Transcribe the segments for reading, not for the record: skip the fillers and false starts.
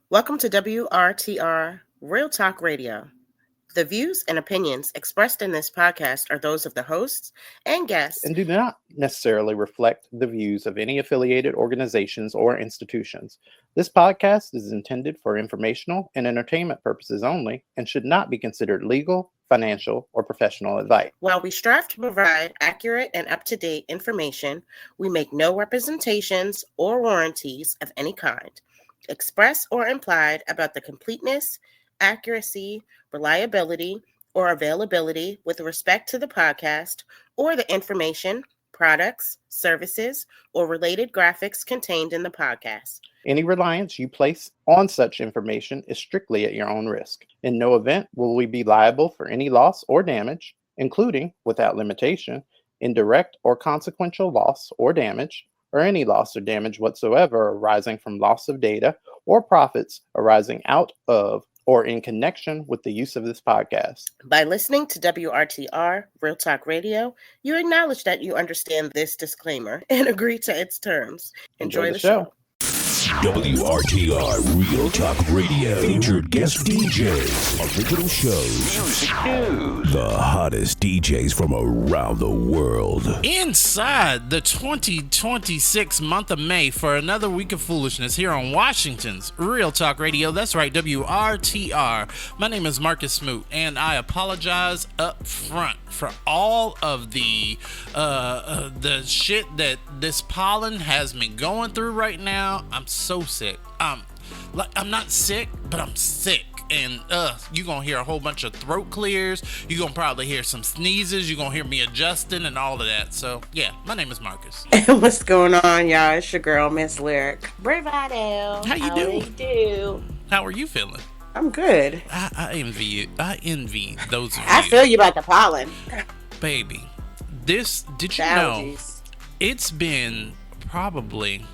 Welcome to WRTR Real Talk Radio. The views and opinions expressed in this podcast are those of the hosts and guests and do not necessarily reflect the views of any affiliated organizations or institutions. This podcast is intended for informational and entertainment purposes only and should not be considered legal, financial, or professional advice. While we strive to provide accurate and up-to-date information, we make no representations or warranties of any kind, express or implied, about the completeness, accuracy, reliability, or availability with respect to the podcast or the information, products, services, or related graphics contained in the podcast. Any reliance you place on such information is strictly at your own risk. In no event will we be liable for any loss or damage, including, without limitation, indirect or consequential loss or damage, or any loss or damage whatsoever arising from loss of data or profits arising out of or in connection with the use of this podcast. By listening to WRTR Real Talk Radio, you acknowledge that you understand this disclaimer and agree to its terms. Enjoy the show. WRTR Real Talk Radio. Featured guest DJs, original shows, music news, the hottest DJs from around the world. Inside the 2026 month of May for another week of foolishness here on Washington's Real Talk Radio. That's right, WRTR. My name is Marcus Smoot, and I apologize up front for all of the shit that this pollen has me going through right now. I'm so sick. I'm not sick, but I'm sick. And you're gonna hear a whole bunch of throat clears. You're gonna probably hear some sneezes. You're gonna hear me adjusting and all of that. So yeah, my name is Marcus. What's going on, y'all? It's your girl, Miss Lyric. Bravado. How you doing? How are you feeling? I'm good. I envy you. I envy those of you. I feel you about the pollen. Baby, did you know, it's been probably,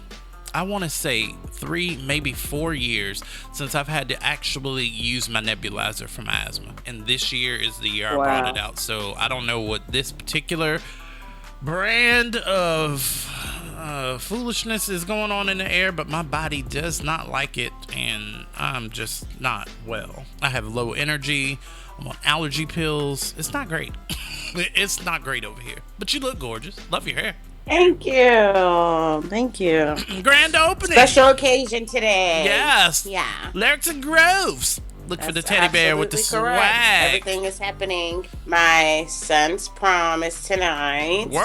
I want to say 3, maybe 4 years since I've had to actually use my nebulizer for my asthma. And this year is the year I brought it out. So I don't know what this particular brand of foolishness is going on in the air, but my body does not like it, and I'm just not well. I have low energy. I'm on allergy pills. It's not great. It's not great over here. But you look gorgeous. Love your hair. Thank you. Thank you. Grand opening. Special occasion today. Yes. Yeah. Lyrics and Groves. Look for the teddy bear with the swag. Correct. Everything is happening. My son's prom is tonight. Work.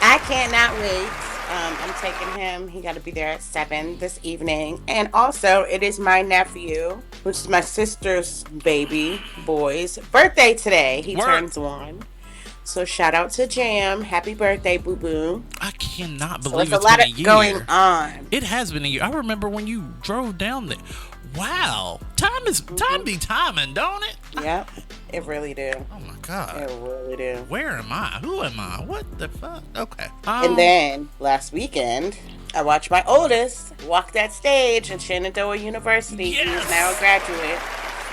I cannot wait. I'm taking him. He got to be there at 7 this evening. And also, it is my nephew, which is my sister's baby boy's birthday today. He turns 1. So shout out to Jam. Happy birthday, boo boo. I cannot believe it's been a year. Going on. It has been a year. I remember when you drove down there. Wow. Time be timing, don't it? Yep. It really do. Oh my God. It really do. Where am I? Who am I? What the fuck? Okay. And then last weekend, I watched my oldest walk that stage in Shenandoah University. Yes. He is now a graduate.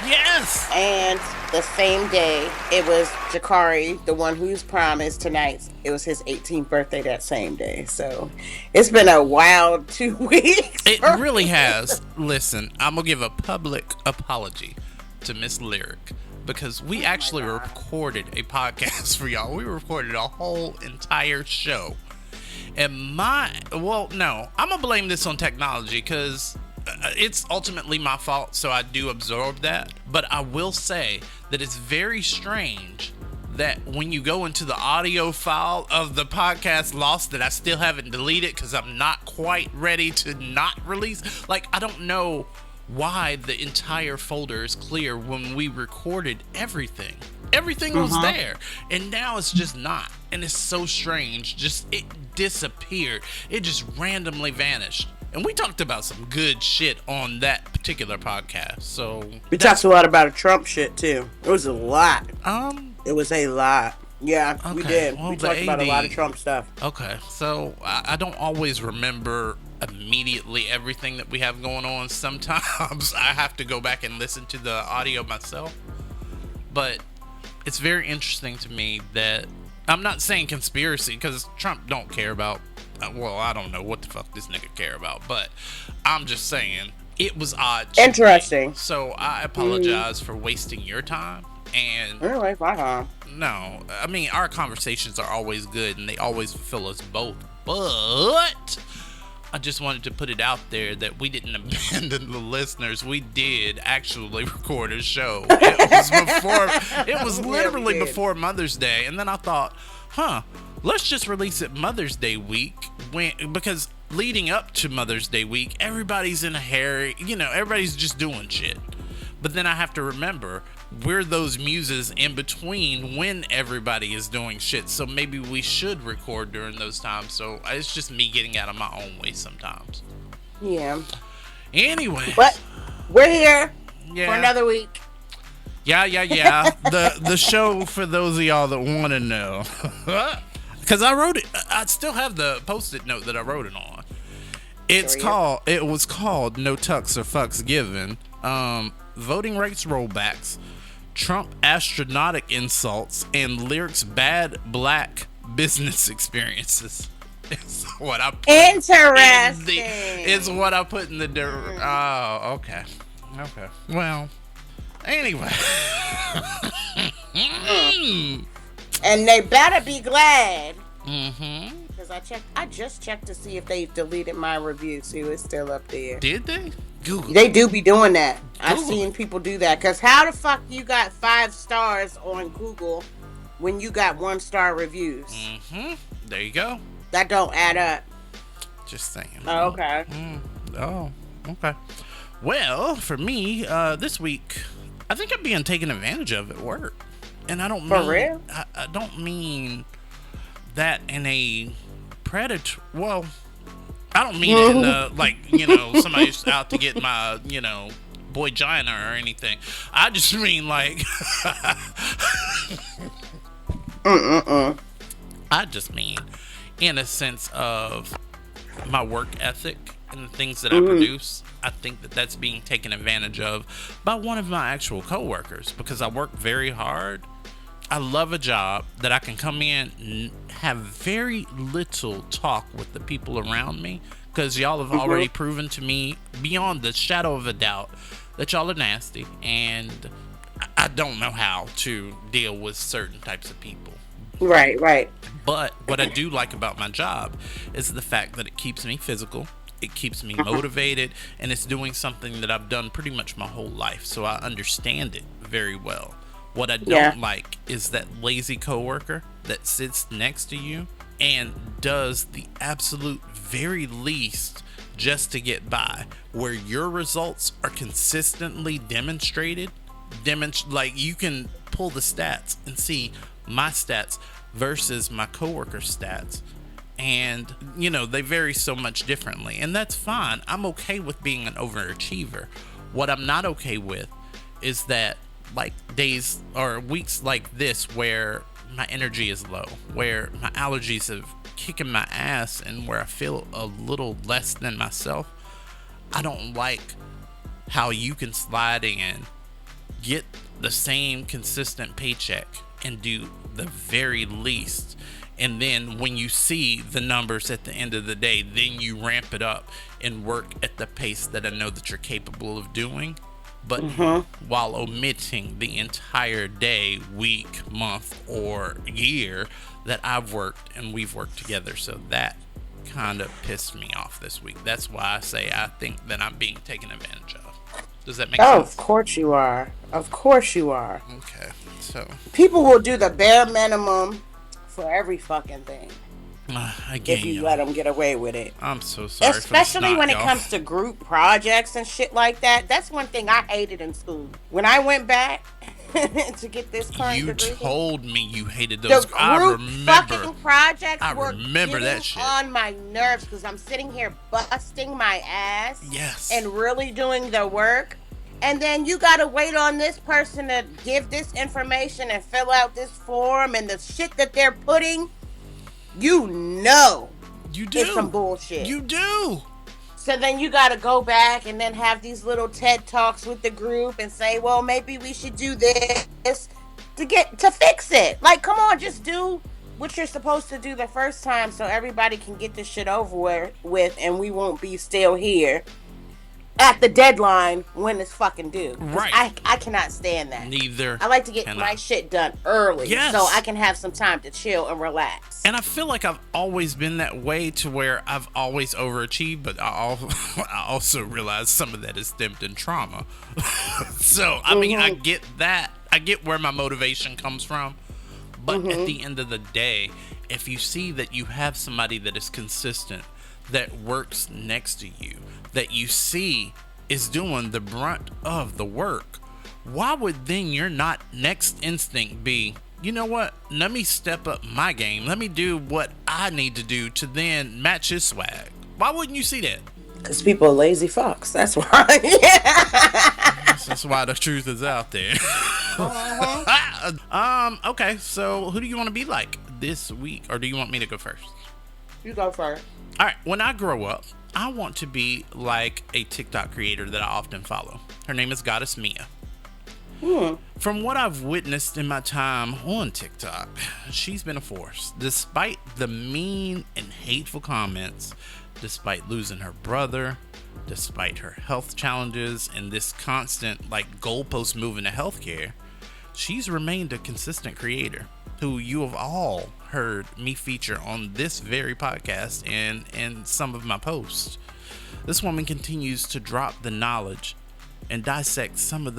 Yes. And the same day, it was Jakari, the one whose prom is tonight. It was his 18th birthday that same day. So it's been a wild 2 weeks. It really has. Listen, I'm going to give a public apology to Miss Lyric, because we actually recorded a podcast for y'all. We recorded a whole entire show. And I'm going to blame this on technology, because it's ultimately my fault, so I do absorb that. But I will say that it's very strange that when you go into the audio file of the podcast Lost, that I still haven't deleted because I'm not quite ready to not release. Like, I don't know why the entire folder is clear when we recorded everything. Everything was there, and now it's just not. And it's so strange. Just, it disappeared. It just randomly vanished. And we talked about some good shit on that particular podcast. So we talked a lot about Trump shit too. It was a lot. It was a lot. Yeah, okay. We did. Well, we talked about a lot of Trump stuff. Okay, so I don't always remember immediately everything that we have going on. Sometimes I have to go back and listen to the audio myself. But it's very interesting to me that, I'm not saying conspiracy, because Trump don't care about well, I don't know what the fuck this nigga care about, but I'm just saying it was odd. Interesting. So I apologize for wasting your time. And Anyway, my time. no, I mean, our conversations are always good and they always fulfill us both. But I just wanted to put it out there that we didn't abandon the listeners. We did actually record a show. It was literally before Mother's Day. And then I thought, let's just release it Mother's Day week because leading up to Mother's Day week, everybody's in a hurry. Everybody's just doing shit. But then I have to remember, we're those muses in between when everybody is doing shit. So maybe we should record during those times. So it's just me getting out of my own way sometimes. Yeah. Anyway. But we're here for another week. Yeah. The show, for those of y'all that want to know. Because I wrote it. I still have the Post-it note that I wrote it on. It was called No Tucks or Fucks Given. Voting rights rollbacks, Trump astronautic insults, and Lyric's bad black business experiences. Is what I put. Interesting. Is what I put in the. Oh, okay. Well, anyway. And they better be glad. Mm-hmm. Because I just checked to see if they deleted my review. See, it's still up there. Did they? Google. They do be doing that. I've seen people do that. Because how the fuck you got 5 stars on Google when you got 1-star reviews? Mm-hmm. There you go. That don't add up. Just saying. Oh, okay. Oh, okay. Well, for me, this week, I think I'm being taken advantage of at work. And I don't mean... For real? I don't mean that in a predator... Well... I don't mean it in the, somebody's out to get my, boy Gina or anything. I just mean I just mean in a sense of my work ethic and the things that I produce. I think that that's being taken advantage of by one of my actual coworkers because I work very hard. I love a job that I can come in and have very little talk with the people around me because y'all have already proven to me beyond the shadow of a doubt that y'all are nasty and I don't know how to deal with certain types of people. Right. But what I do like about my job is the fact that it keeps me physical, it keeps me motivated, and it's doing something that I've done pretty much my whole life, so I understand it very well. What I don't like is that lazy coworker that sits next to you and does the absolute very least just to get by, where your results are consistently demonstrated. Like you can pull the stats and see my stats versus my coworker's stats. And, they vary so much differently. And that's fine. I'm okay with being an overachiever. What I'm not okay with is that days or weeks like this where my energy is low, where my allergies have kicking my ass and where I feel a little less than myself. I don't like how you can slide in, get the same consistent paycheck and do the very least, and then when you see the numbers at the end of the day, then you ramp it up and work at the pace that I know that you're capable of doing, but while omitting the entire day, week, month, or year that I've worked and we've worked together. So that kind of pissed me off this week. That's why I say I think that I'm being taken advantage of. Does that make sense? Of course you are. Of course you are. Okay, so people will do the bare minimum for every fucking thing. Again, if you let them get away with it. I'm so sorry. Especially when it comes to group projects and shit like that. That's one thing I hated in school. When I went back to get this current degree, you told me you hated those. The group fucking projects were getting that shit on my nerves because I'm sitting here busting my ass. Yes. And really doing the work. And then you gotta wait on this person to give this information and fill out this form and the shit that they're putting. You do. It's some bullshit. You do. So then you got to go back and then have these little TED Talks with the group and say, well, maybe we should do this to fix it. Like, come on, just do what you're supposed to do the first time so everybody can get this shit over with and we won't be still here at the deadline when it's fucking due. Right. I cannot stand that. Neither. I like to get my shit done early, yes, so I can have some time to chill and relax. And I feel like I've always been that way, to where I've always overachieved, but I also realize some of that is stemmed in trauma. So, I mean, I get that. I get where my motivation comes from. But at the end of the day, if you see that you have somebody that is consistent, that works next to you, that you see is doing the brunt of the work, why would then your not next instinct be, you know what, let me step up my game, let me do what I need to do to then match his swag? Why wouldn't you see that? Because people are lazy fucks, that's why. That's why the truth is out there. Okay, so who do you want to be like this week, or do you want me to go first? You go first. All right, when I grow up, I want to be like a TikTok creator that I often follow. Her name is Goddess Mia. From what I've witnessed in my time on TikTok, she's been a force. Despite the mean and hateful comments, despite losing her brother, despite her health challenges and this constant goalpost moving to healthcare, she's remained a consistent creator who you have all heard me feature on this very podcast and some of my posts. This woman continues to drop the knowledge and dissect some of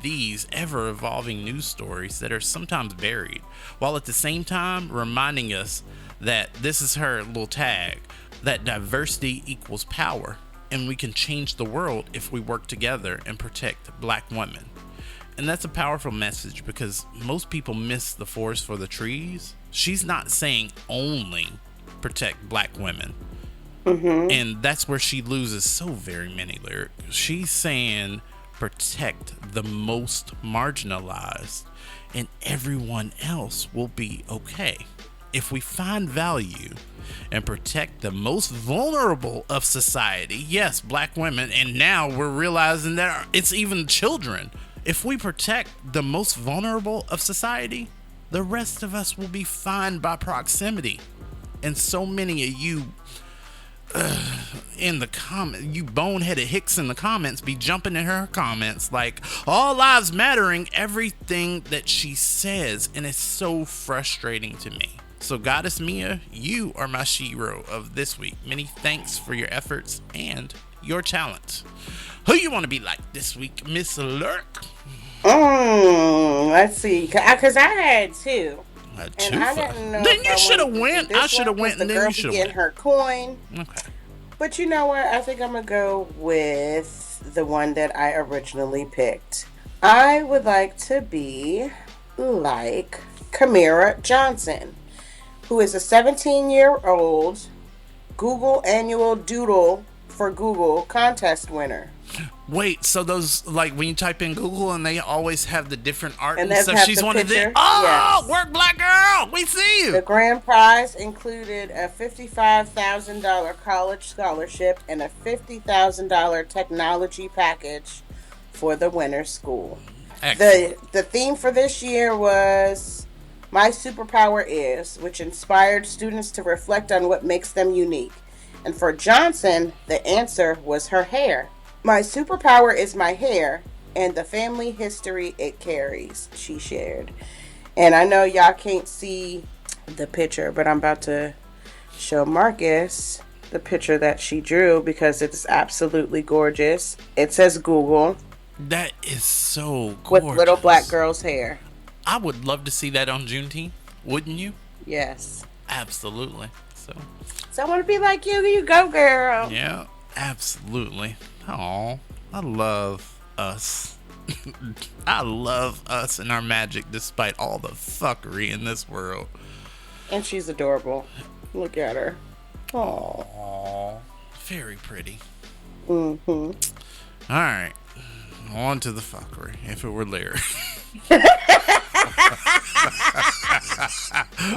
these ever-evolving news stories that are sometimes buried, while at the same time reminding us that this is her little tag, that diversity equals power, and we can change the world if we work together and protect Black women. And that's a powerful message, because most people miss the forest for the trees. She's not saying only protect Black women. And that's where she loses so very many lyrics. She's saying protect the most marginalized, and everyone else will be okay. If we find value and protect the most vulnerable of society, yes, Black women, and now we're realizing that it's even children. If we protect the most vulnerable of society, the rest of us will be fine by proximity. And so many of you in the you boneheaded hicks in the comments be jumping in her comments like all lives mattering everything that she says, and it's so frustrating to me. So Goddess Mia, you are my shero of this week. Many thanks for your efforts and your talent. Who you want to be like this week, Miss Lurk? Let's see, because I had two. And I didn't know. Then you should have went. I should have went, and then you should have went. Her coin. Okay. But you know what? I think I'm gonna go with the one that I originally picked. I would like to be like Kamira Johnson, who is a 17-year-old Google Annual Doodle for Google contest winner. Wait, so those, when you type in Google and they always have the different art and stuff, she's one of them. Oh, yes. Work, Black girl, we see you. The grand prize included a $55,000 college scholarship and a $50,000 technology package for the winner's school. Excellent. The theme for this year was My Superpower Is, which inspired students to reflect on what makes them unique. And for Johnson, the answer was her hair. My superpower is my hair and the family history it carries, she shared. And I know y'all can't see the picture, but I'm about to show Marcus the picture that she drew because it's absolutely gorgeous. It says Google. That is so gorgeous. With little black girl's hair. I would love to see that on Juneteenth, wouldn't you? Yes. Absolutely. So I want to be like you. You go, girl. Yeah, absolutely. Oh, I love us. I love us and our magic despite all the fuckery in this world. And she's adorable. Look at her. Aww. Very pretty. Mm-hmm. All right. On to the fuckery, if it were Larry.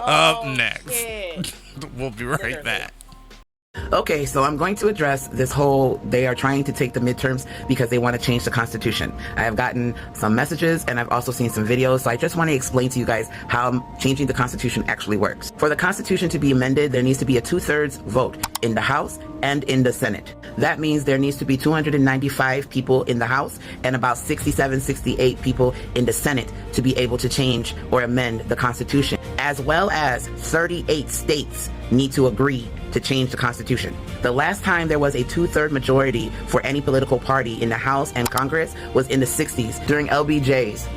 Up next. Shit. We'll be right back. Okay, so I'm going to address this whole, they are trying to take the midterms because they want to change the Constitution. I have gotten some messages and I've also seen some videos, so I just want to explain to you guys how changing the Constitution actually works. For the Constitution to be amended, there needs to be a 2/3 vote in the House and in the Senate. That means there needs to be 295 people in the House and about 67, 68 people in the Senate to be able to change or amend the Constitution, as well as 38 states need to agree to change the Constitution. The last time there was a 2/3 majority for any political party in the House and Congress was in the 60s during LBJ's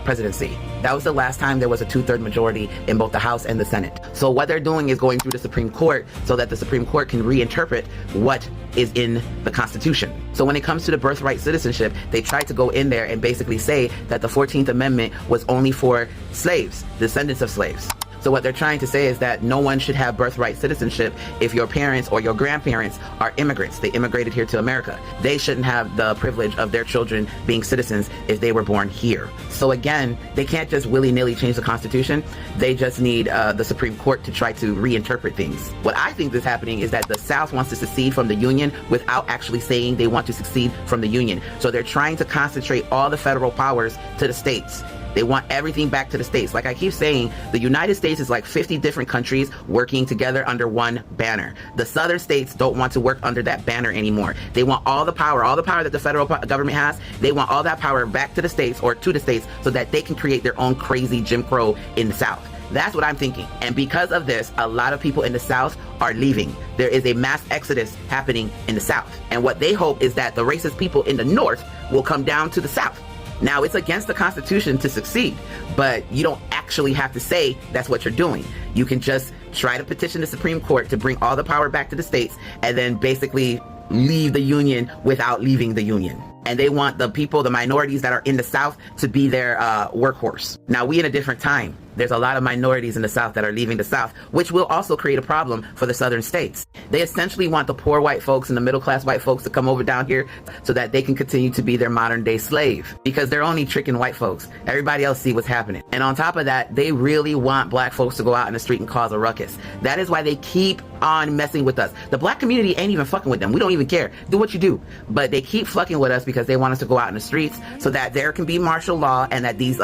presidency. That was the last time there was a 2/3 majority in both the House and the Senate. So what they're doing is going through the Supreme Court so that the Supreme Court can reinterpret what is in the Constitution. So when it comes to the birthright citizenship, they tried to go in there and basically say that the 14th Amendment was only for slaves, descendants of slaves. So what they're trying to say is that no one should have birthright citizenship if your parents or your grandparents are immigrants. They immigrated here to America. They shouldn't have the privilege of their children being citizens if they were born here. So again, they can't just willy-nilly change the Constitution. They just need the Supreme Court to try to reinterpret things. What I think is happening is that the South wants to secede from the Union without actually saying they want to secede from the Union. So they're trying to concentrate all the federal powers to the states. They want everything back to the states. Like I keep saying, the United States is like 50 different countries working together under one banner. The southern states don't want to work under that banner anymore. They want all the power that the federal government has. They want all that power back to the states or to the states so that they can create their own crazy Jim Crow in the South. That's what I'm thinking. And because of this, a lot of people in the South are leaving. There is a mass exodus happening in the South. And what they hope is that the racist people in the North will come down to the South. Now, it's against the Constitution to succeed, but you don't actually have to say that's what you're doing. You can just try to petition the Supreme Court to bring all the power back to the states and then basically leave the Union without leaving the Union. And they want the people, the minorities that are in the South to be their workhorse. Now, we in a different time. There's a lot of minorities in the South that are leaving the South, which will also create a problem for the southern states. They essentially want the poor white folks and the middle class white folks to come over down here so that they can continue to be their modern day slave, because they're only tricking white folks. Everybody else see what's happening. And on top of that, they really want black folks to go out in the street and cause a ruckus. That is why they keep on messing with us. The black community ain't even fucking with them. We don't even care. Do what you do. But they keep fucking with us because they want us to go out in the streets so that there can be martial law and that these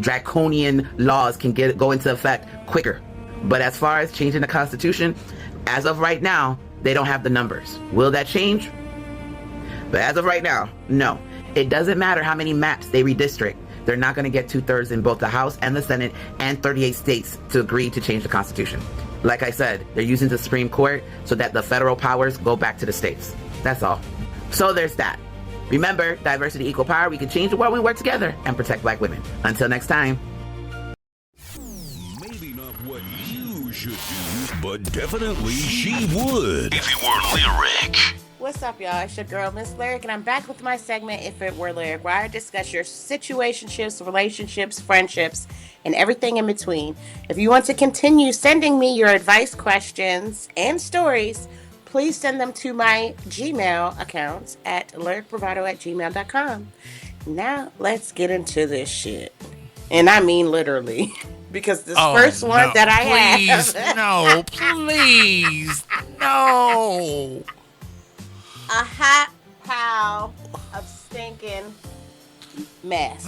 draconian laws can go into effect quicker. But as far as changing the Constitution, as of right now, they don't have the numbers. Will that change? But as of right now, no. It doesn't matter how many maps they redistrict. They're not going to get 2/3 in both the House and the Senate and 38 states to agree to change the Constitution. Like I said, they're using the Supreme Court so that the federal powers go back to the states. That's all. So there's that. Remember, diversity, equal power. We can change the world. We work together and protect black women. Until next time. Maybe not what you should do, but definitely she would if it were Lyric. What's up, y'all? It's your girl, Miss Lyric, and I'm back with my segment, If It Were Lyric, where I discuss your situationships, relationships, friendships, and everything in between. If you want to continue sending me your advice, questions, and stories, please send them to my Gmail account at lyricbravado@gmail.com. Now, let's get into this shit. And I mean literally. Because this first one that I have. No, please. No. A hot pile of stinking mess.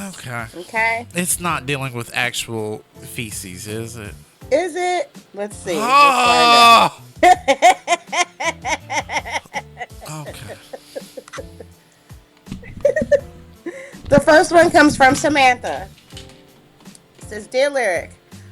Okay? It's not dealing with actual feces, is it? Is it? Let's see. Oh! Let's find out. Okay. The first one comes from Samantha. It says, Dear Lyric,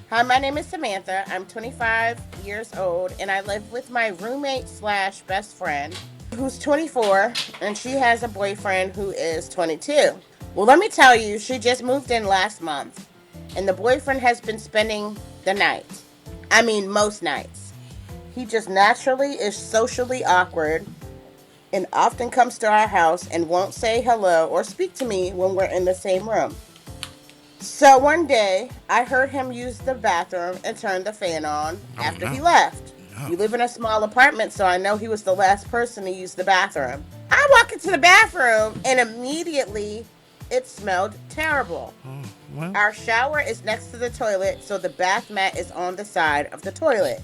hi, my name is Samantha. I'm 25 years old, and I live with my roommate / best friend, who's 24, and she has a boyfriend who is 22. Well, let me tell you, she just moved in last month, and the boyfriend has been spending the night. I mean, most nights. He just naturally is socially awkward and often comes to our house and won't say hello or speak to me when we're in the same room. So one day, I heard him use the bathroom and turn the fan on after he left. We live in a small apartment, so I know he was the last person to use the bathroom. I walk into the bathroom, and immediately, it smelled terrible. well. Our shower is next to the toilet, so the bath mat is on the side of the toilet.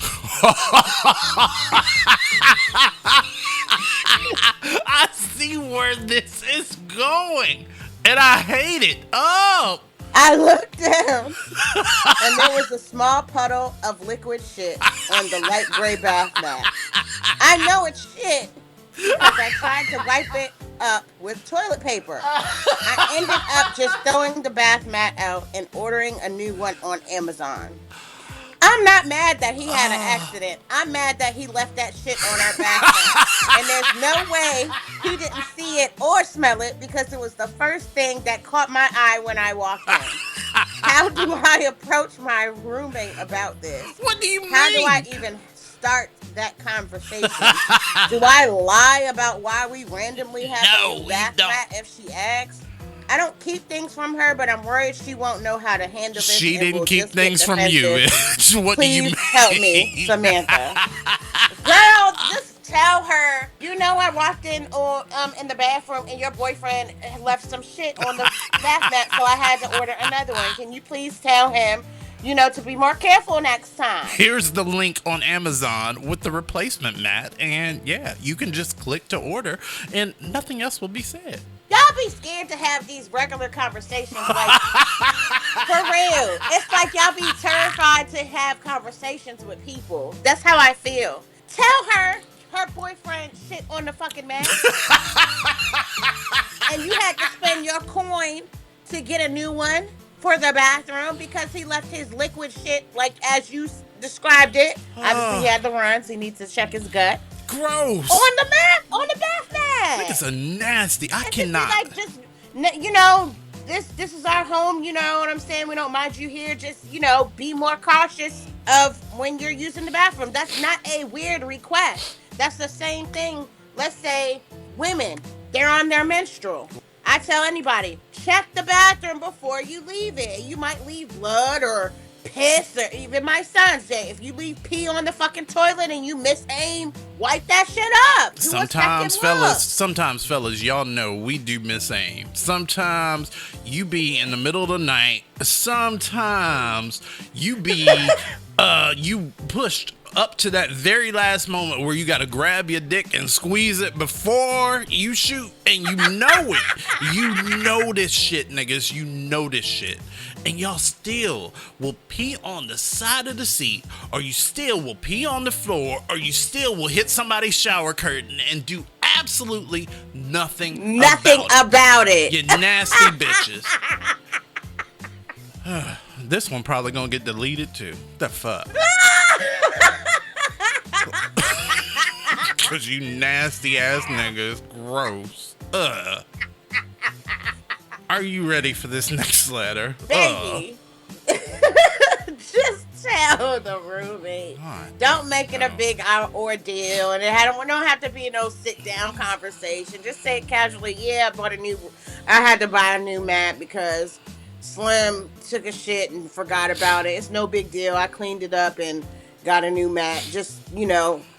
I see where this is going, and I hate it. Oh! I looked down, and there was a small puddle of liquid shit on the light gray bath mat. I know it's shit because I tried to wipe it up with toilet paper. I ended up just throwing the bath mat out and ordering a new one on Amazon. I'm not mad that he had an accident. I'm mad that he left that shit on our bath mat. And there's no way he didn't see it or smell it because it was the first thing that caught my eye when I walked in. How do I approach my roommate about this? What do you mean? How do I even start that conversation? Do I lie about why we randomly have a new bath mat if she asks? I don't keep things from her, but I'm worried she won't know how to handle this. She didn't keep things from you, bitch. What do you mean? Please help me, Samantha. Girl, just tell her. You know, I walked in the bathroom and your boyfriend left some shit on the bath mat, so I had to order another one. Can you please tell him, to be more careful next time? Here's the link on Amazon with the replacement mat, and yeah, you can just click to order, and nothing else will be said. Y'all be scared to have these regular conversations, like, for real. It's like y'all be terrified to have conversations with people. That's how I feel. Tell her boyfriend shit on the fucking mat. And you had to spend your coin to get a new one for the bathroom because he left his liquid shit, like as you described it. Obviously, he had the runs. He needs to check his gut. Gross. On the bath mat. Niggas are nasty. I and cannot. This is our home. You know what I'm saying? We don't mind you here. Just, be more cautious of when you're using the bathroom. That's not a weird request. That's the same thing. Let's say women, they're on their menstrual. I tell anybody, check the bathroom before you leave it. You might leave blood or piss, or even my son say, if you leave pee on the fucking toilet and you miss aim, wipe that shit up. Sometimes fellas, y'all know we do miss aim. Sometimes you be in the middle of the night. Sometimes you be you pushed up to that very last moment where you gotta grab your dick and squeeze it before you shoot, and you know it. You know this shit, niggas. You know this shit. And y'all still will pee on the side of the seat, or you still will pee on the floor, or you still will hit somebody's shower curtain and do absolutely nothing about it. You nasty bitches. This one probably gonna get deleted too. The fuck? Cause you nasty ass niggas. Gross. Are you ready for this next letter? Baby. Just tell the roommate. Don't make it a big ordeal, and it don't have to be no sit down conversation. Just say it casually. Yeah, I had to buy a new mat because Slim took a shit and forgot about it. It's no big deal. I cleaned it up and got a new mat. Just,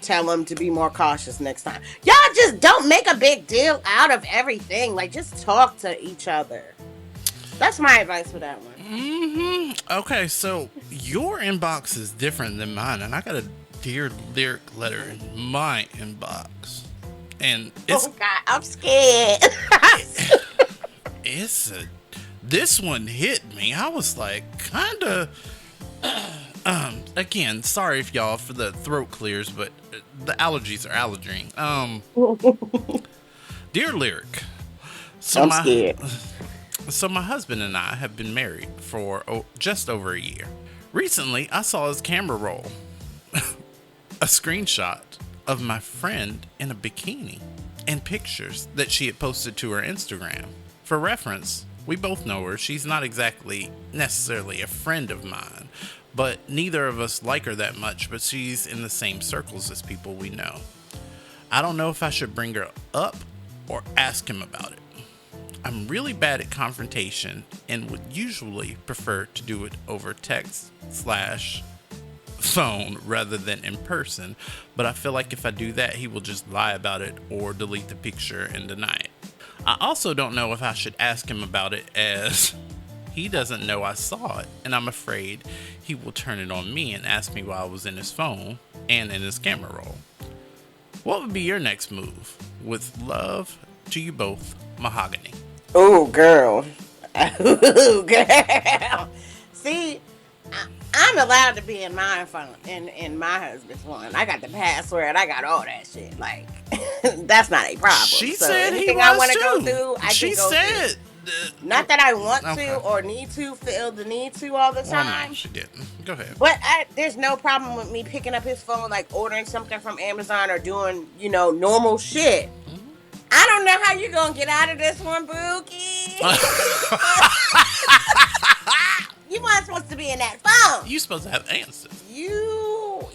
tell them to be more cautious next time. Y'all just don't make a big deal out of everything. Like, just talk to each other. That's my advice for that one. Mm-hmm. Okay, so your inbox is different than mine, and I got a Dear Lyric letter in my inbox. And it's... Oh, God, I'm scared. This one hit me. I was like, kind of... Again, sorry if y'all for the throat clears, but the allergies are allergying. Dear Lyric, I'm scared. So my husband and I have been married for just over a year. Recently, I saw his camera roll a screenshot of my friend in a bikini and pictures that she had posted to her Instagram. For reference, we both know her. She's not exactly necessarily a friend of mine, but neither of us like her that much, but she's in the same circles as people we know. I don't know if I should bring her up or ask him about it. I'm really bad at confrontation and would usually prefer to do it over text/phone rather than in person, but I feel like if I do that, he will just lie about it or delete the picture and deny it. I also don't know if I should ask him about it as He doesn't know I saw it, and I'm afraid he will turn it on me and ask me why I was in his phone and in his camera roll. What would be your next move? With love to you both, Mahogany. Oh, girl. Oh, girl. See, I'm allowed to be in my phone, in my husband's one. I got the password. I got all that shit. Like, that's not a problem. She so said he anything was I want to too. go through, I She can go said. through. Not that I want Okay. to or need to, feel the need to all the Well, time. no, she didn't. Go ahead. But there's no problem with me picking up his phone, like ordering something from Amazon or doing, normal shit. I don't know how you're going to get out of this one, Bookie. You weren't supposed to be in that phone. You supposed to have answers. You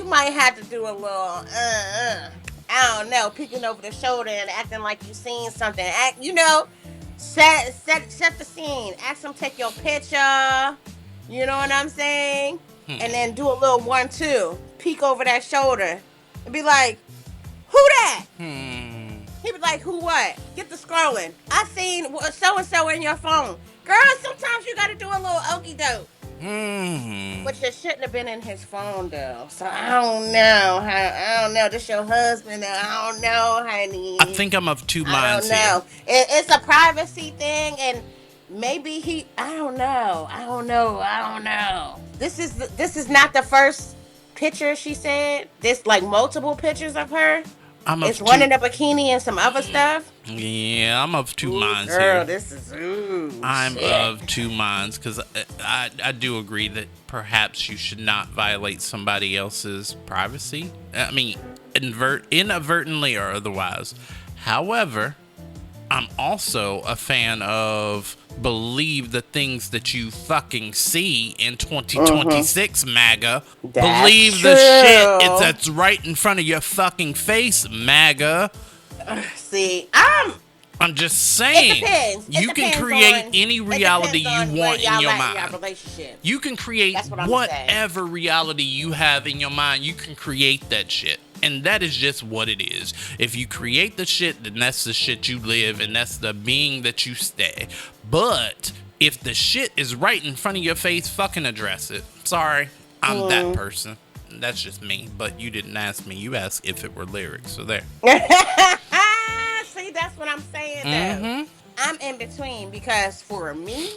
might have to do a little, I don't know, peeking over the shoulder and acting like you seen something. Set the scene. Ask them take your picture. You know what I'm saying? And then do a little 1-2. Peek over that shoulder and be like, who that? He be like, who what? Get the scrolling. I seen so-and-so in your phone. Girl, sometimes you gotta do a little okie doke. Which it shouldn't have been in his phone though. So I don't know. This your husband. I don't know, honey. I think I'm of two minds here. I don't know. It's a privacy thing, and maybe I don't know. This is not the first picture she said. There's like multiple pictures of her. It's one in a bikini and some other stuff. Yeah, I'm of two minds girl, here. This is I'm shit. of two minds because I do agree that perhaps you should not violate somebody else's privacy. I mean, inadvertently or otherwise. However, I'm also a fan of believe the things that you fucking see in 2026, MAGA. That's believe true. the shit that's right in front of your fucking face, MAGA. See, I'm just saying. It depends. You can create any reality you want in your mind. You can create whatever reality you have in your mind. You can create that shit. And that is just what it is. If you create the shit, then that's the shit you live, and that's the being that you stay. But if the shit is right in front of your face, fucking address it. Sorry, I'm that person. That's just me. But you didn't ask me. You asked if it were lyrics. So there. See, that's what I'm saying, though. I'm in between because for me,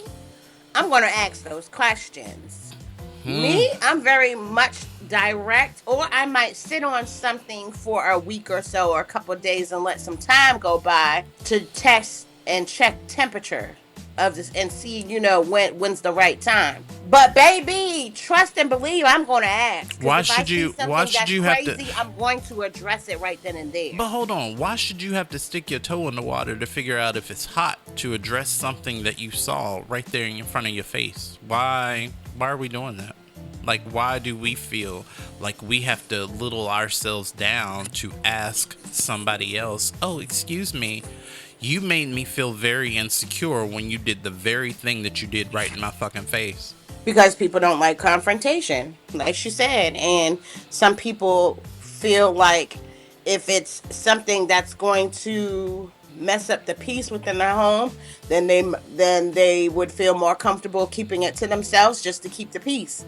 I'm going to ask those questions. Me, I'm very much direct, or I might sit on something for a week or so or a couple of days and let some time go by to test and check temperature of this and see, when's the right time. But baby, trust and believe, I'm going to ask. Why should you have to? I'm going to address it right then and there. But hold on, why should you have to stick your toe in the water to figure out if it's hot to address something that you saw right there in front of your face? Why are we doing that? Like, why do we feel like we have to little ourselves down to ask somebody else, oh, excuse me, you made me feel very insecure when you did the very thing that you did right in my fucking face? Because people don't like confrontation, like she said. And some people feel like if it's something that's going to mess up the peace within their home, then they would feel more comfortable keeping it to themselves just to keep the peace.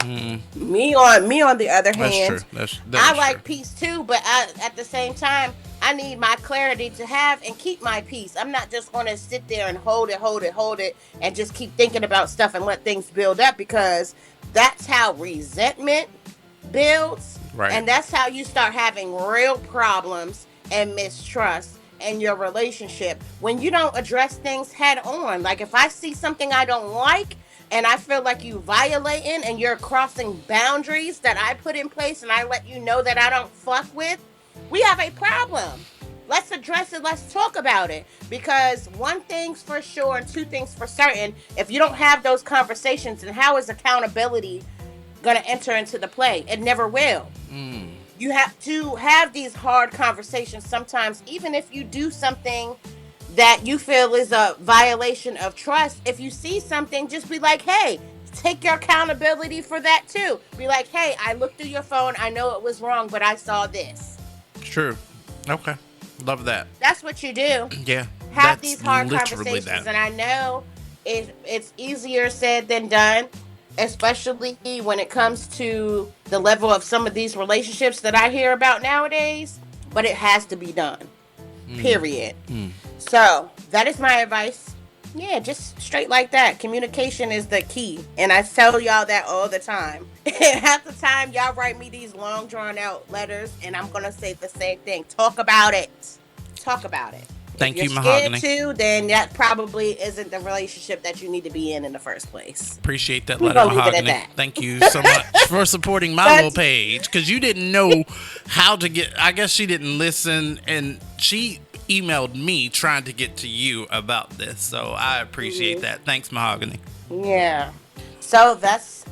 Me on the other hand, That's I true. like peace too, but at the same time, I need my clarity to have and keep my peace. I'm not just going to sit there and hold it, and just keep thinking about stuff and let things build up, because that's how resentment builds. Right. And that's how you start having real problems and mistrust in your relationship, when you don't address things head on. Like, if I see something I don't like, and I feel like you violating and you're crossing boundaries that I put in place, and I let you know that I don't fuck with, we have a problem. Let's address it. Let's talk about it. Because one thing's for sure and two things for certain, if you don't have those conversations, then how is accountability going to enter into the play? It never will. You have to have these hard conversations sometimes, even if you do something that you feel is a violation of trust. If you see something, just be like, hey, take your accountability for that too. Be like, hey, I looked through your phone. I know it was wrong, but I saw this. True. Okay. Love that. That's what you do. Yeah. Have that's these hard literally conversations. that. And I know it's easier said than done, especially when it comes to the level of some of these relationships that I hear about nowadays. But it has to be done. Period. So that is my advice. Yeah, just straight like that. Communication is the key. And I tell y'all that all the time. Half the time, y'all write me these long, drawn out letters, and I'm going to say the same thing. Talk about it. Talk about it. Thank if you, you're Mahogany. scared to, then that probably isn't the relationship that you need to be in the first place. Appreciate that We're letter, gonna leave it at Mahogany. that. Thank you so much for supporting my little page, because you didn't know how to get. I guess she didn't listen, and she emailed me trying to get to you about this. So I appreciate that. Thanks, Mahogany. Yeah. So that's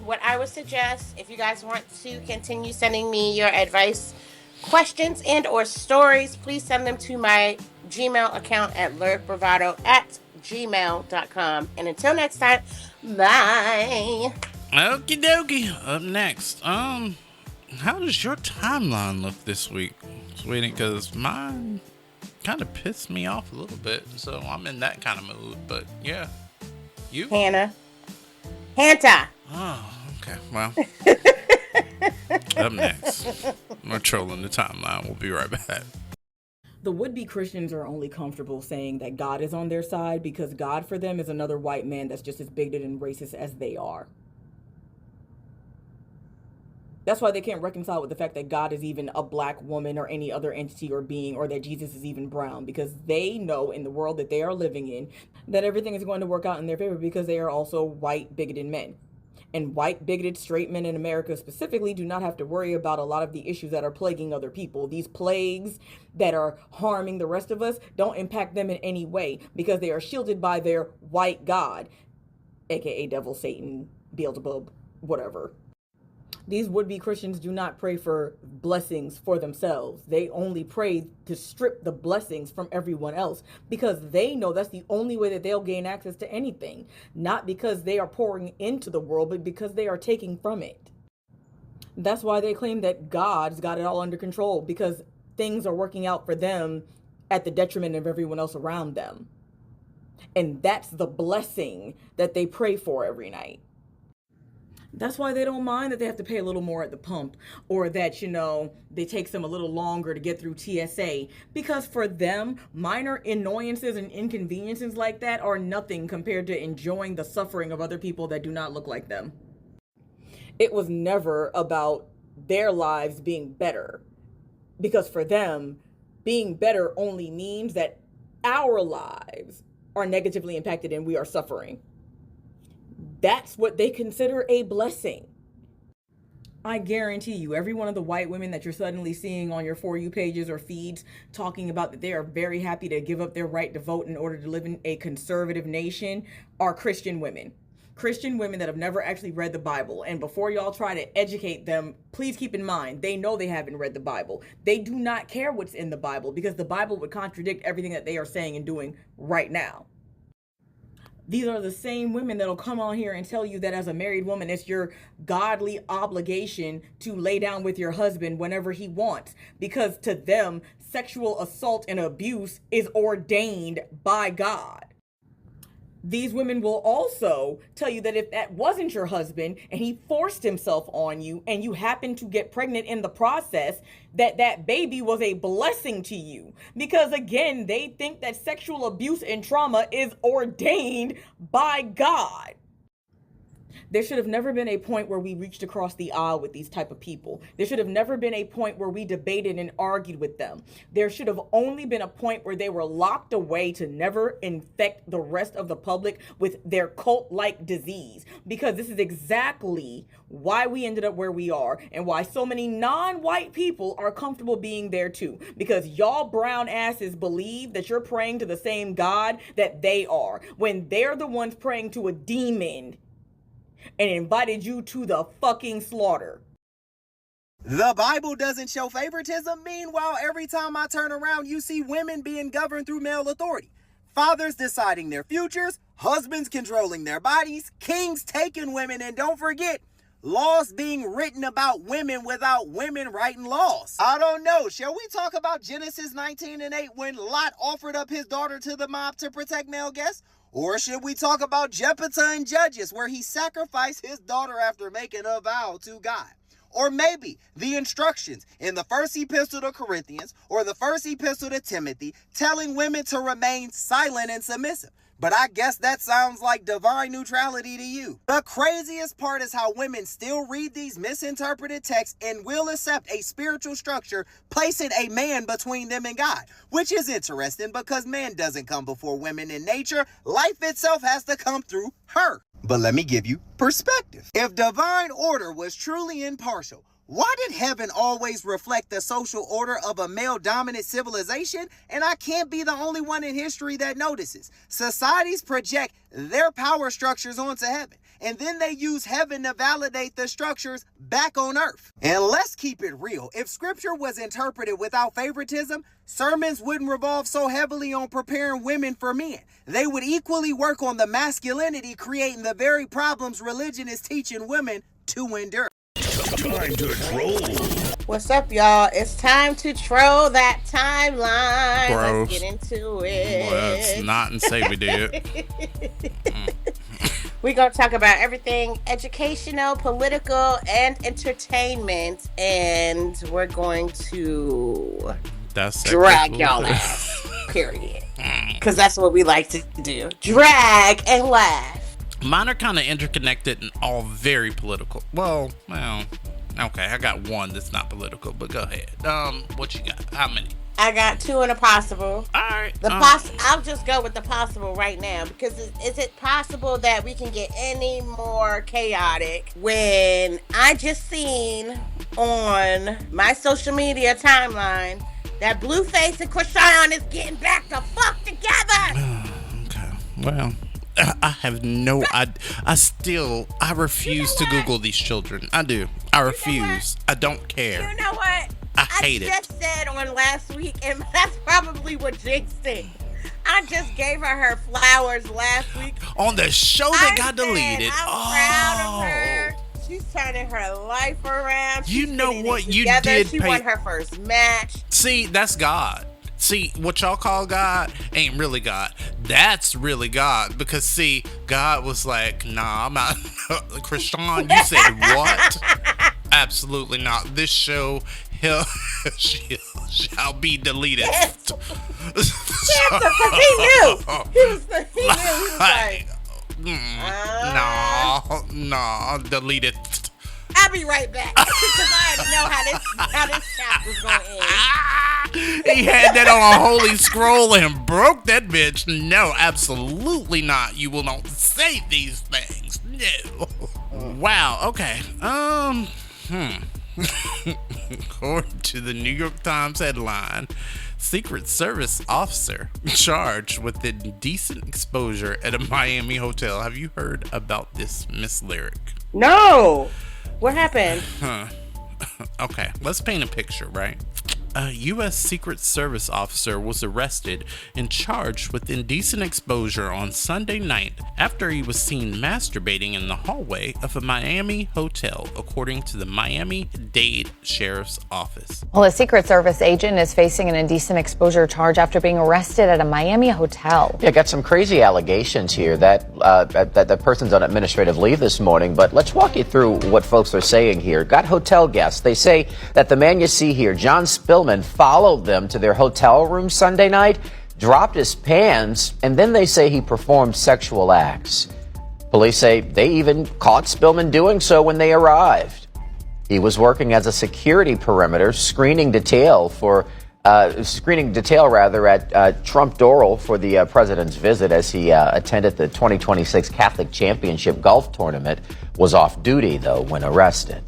what I would suggest. If you guys want to continue sending me your advice, questions, and or stories, please send them to my Gmail account at lyricbravado@gmail.com. And until next time, bye. Okie dokie. Up next, how does your timeline look this week, sweetie? Because mine kind of pissed me off a little bit, so I'm in that kind of mood. But yeah, you? Hanta. Oh, okay. Well, up next, we're trolling the timeline. We'll be right back. The would-be Christians are only comfortable saying that God is on their side because God for them is another white man that's just as bigoted and racist as they are. That's why they can't reconcile with the fact that God is even a black woman or any other entity or being, or that Jesus is even brown, because they know in the world that they are living in that everything is going to work out in their favor because they are also white bigoted men. And white bigoted straight men in America specifically do not have to worry about a lot of the issues that are plaguing other people. These plagues that are harming the rest of us don't impact them in any way because they are shielded by their white God, aka devil, Satan, Beelzebub, whatever. These would-be Christians do not pray for blessings for themselves. They only pray to strip the blessings from everyone else because they know that's the only way that they'll gain access to anything. Not because they are pouring into the world, but because they are taking from it. That's why they claim that God's got it all under control, because things are working out for them at the detriment of everyone else around them. And that's the blessing that they pray for every night. That's why they don't mind that they have to pay a little more at the pump, or that, they takes them a little longer to get through TSA, because for them, minor annoyances and inconveniences like that are nothing compared to enjoying the suffering of other people that do not look like them. It was never about their lives being better, because for them, being better only means that our lives are negatively impacted and we are suffering. That's what they consider a blessing. I guarantee you, every one of the white women that you're suddenly seeing on your For You pages or feeds talking about that they are very happy to give up their right to vote in order to live in a conservative nation are Christian women. Christian women that have never actually read the Bible. And before y'all try to educate them, please keep in mind, they know they haven't read the Bible. They do not care what's in the Bible because the Bible would contradict everything that they are saying and doing right now. These are the same women that'll come on here and tell you that as a married woman, it's your godly obligation to lay down with your husband whenever he wants. Because to them, sexual assault and abuse is ordained by God. These women will also tell you that if that wasn't your husband and he forced himself on you and you happened to get pregnant in the process, that baby was a blessing to you. Because again, they think that sexual abuse and trauma is ordained by God. There should have never been a point where we reached across the aisle with these type of people. There should have never been a point where we debated and argued with them. There should have only been a point where they were locked away to never infect the rest of the public with their cult-like disease. Because this is exactly why we ended up where we are and why so many non-white people are comfortable being there too. Because y'all brown asses believe that you're praying to the same God that they are, when they're the ones praying to a demon and invited you to the fucking slaughter. The Bible doesn't show favoritism. Meanwhile, every time I turn around, you see women being governed through male authority. Fathers deciding their futures, husbands controlling their bodies, kings taking women, and don't forget, laws being written about women without women writing laws. I don't know. Shall we talk about Genesis 19:8 when Lot offered up his daughter to the mob to protect male guests? Or should we talk about Jephthah in Judges, where he sacrificed his daughter after making a vow to God? Or maybe the instructions in the first epistle to Corinthians or the first epistle to Timothy telling women to remain silent and submissive. But I guess that sounds like divine neutrality to you. The craziest part is how women still read these misinterpreted texts and will accept a spiritual structure placing a man between them and God, which is interesting because man doesn't come before women in nature. Life itself has to come through her. But let me give you perspective. If divine order was truly impartial, why did heaven always reflect the social order of a male-dominant civilization? And I can't be the only one in history that notices. Societies project their power structures onto heaven, and then they use heaven to validate the structures back on earth. And let's keep it real. If scripture was interpreted without favoritism, sermons wouldn't revolve so heavily on preparing women for men. They would equally work on the masculinity, creating the very problems religion is teaching women to endure. Time to troll. What's up, y'all? It's time to troll that timeline. Gross. Let's get into it. Let's not and say we did. We're going to talk about everything educational, political, and entertainment. And we're going to drag y'all ass. Period. Because that's what we like to do. Drag and laugh. Mine are kind of interconnected and all very political. Well, okay, I got one that's not political, but go ahead. What you got? How many? I got two and a possible. All right. I'll just go with the possible right now, because is it possible that we can get any more chaotic when I just seen on my social media timeline that Blueface and Krishan is getting back the fuck together? Okay, well, I have no idea. I refuse to Google these children. I do. I refuse. I don't care. You know what? I hate it. I just said on last week, and that's probably what jinxed it. I just gave her flowers last week. On the show that got deleted. I'm proud of her. She's turning her life around. You know what you together. did? She won her first match. See, that's God. See, what y'all call God ain't really God. That's really God. Because, see, God was like, nah, I'm not. Krishan, you said what? Absolutely not. This show shall be deleted. Yes. Because he knew. He was like, no, delete it. I'll be right back. Because I already know how this chapter's going to end. He had that on a holy scroll and broke that bitch. No, absolutely not. You will not say these things. No. Wow. Okay. According to the New York Times headline, Secret Service officer charged with indecent exposure at a Miami hotel. Have you heard about this, Miss Lyric? No. What happened? Okay, let's paint a picture, right? A U.S. Secret Service officer was arrested and charged with indecent exposure on Sunday night after he was seen masturbating in the hallway of a Miami hotel, according to the Miami-Dade Sheriff's Office. Well, a Secret Service agent is facing an indecent exposure charge after being arrested at a Miami hotel. Yeah, got some crazy allegations here that that person's on administrative leave this morning, but let's walk you through what folks are saying here. Got hotel guests. They say that the man you see here, John Spillman, followed them to their hotel room Sunday night, dropped his pants, and then they say he performed sexual acts. Police say they even caught Spillman doing so when they arrived. He was working as a security perimeter, screening detail at Trump Doral for the president's visit as he attended the 2026 Catholic Championship golf tournament. Was off duty, though, when arrested.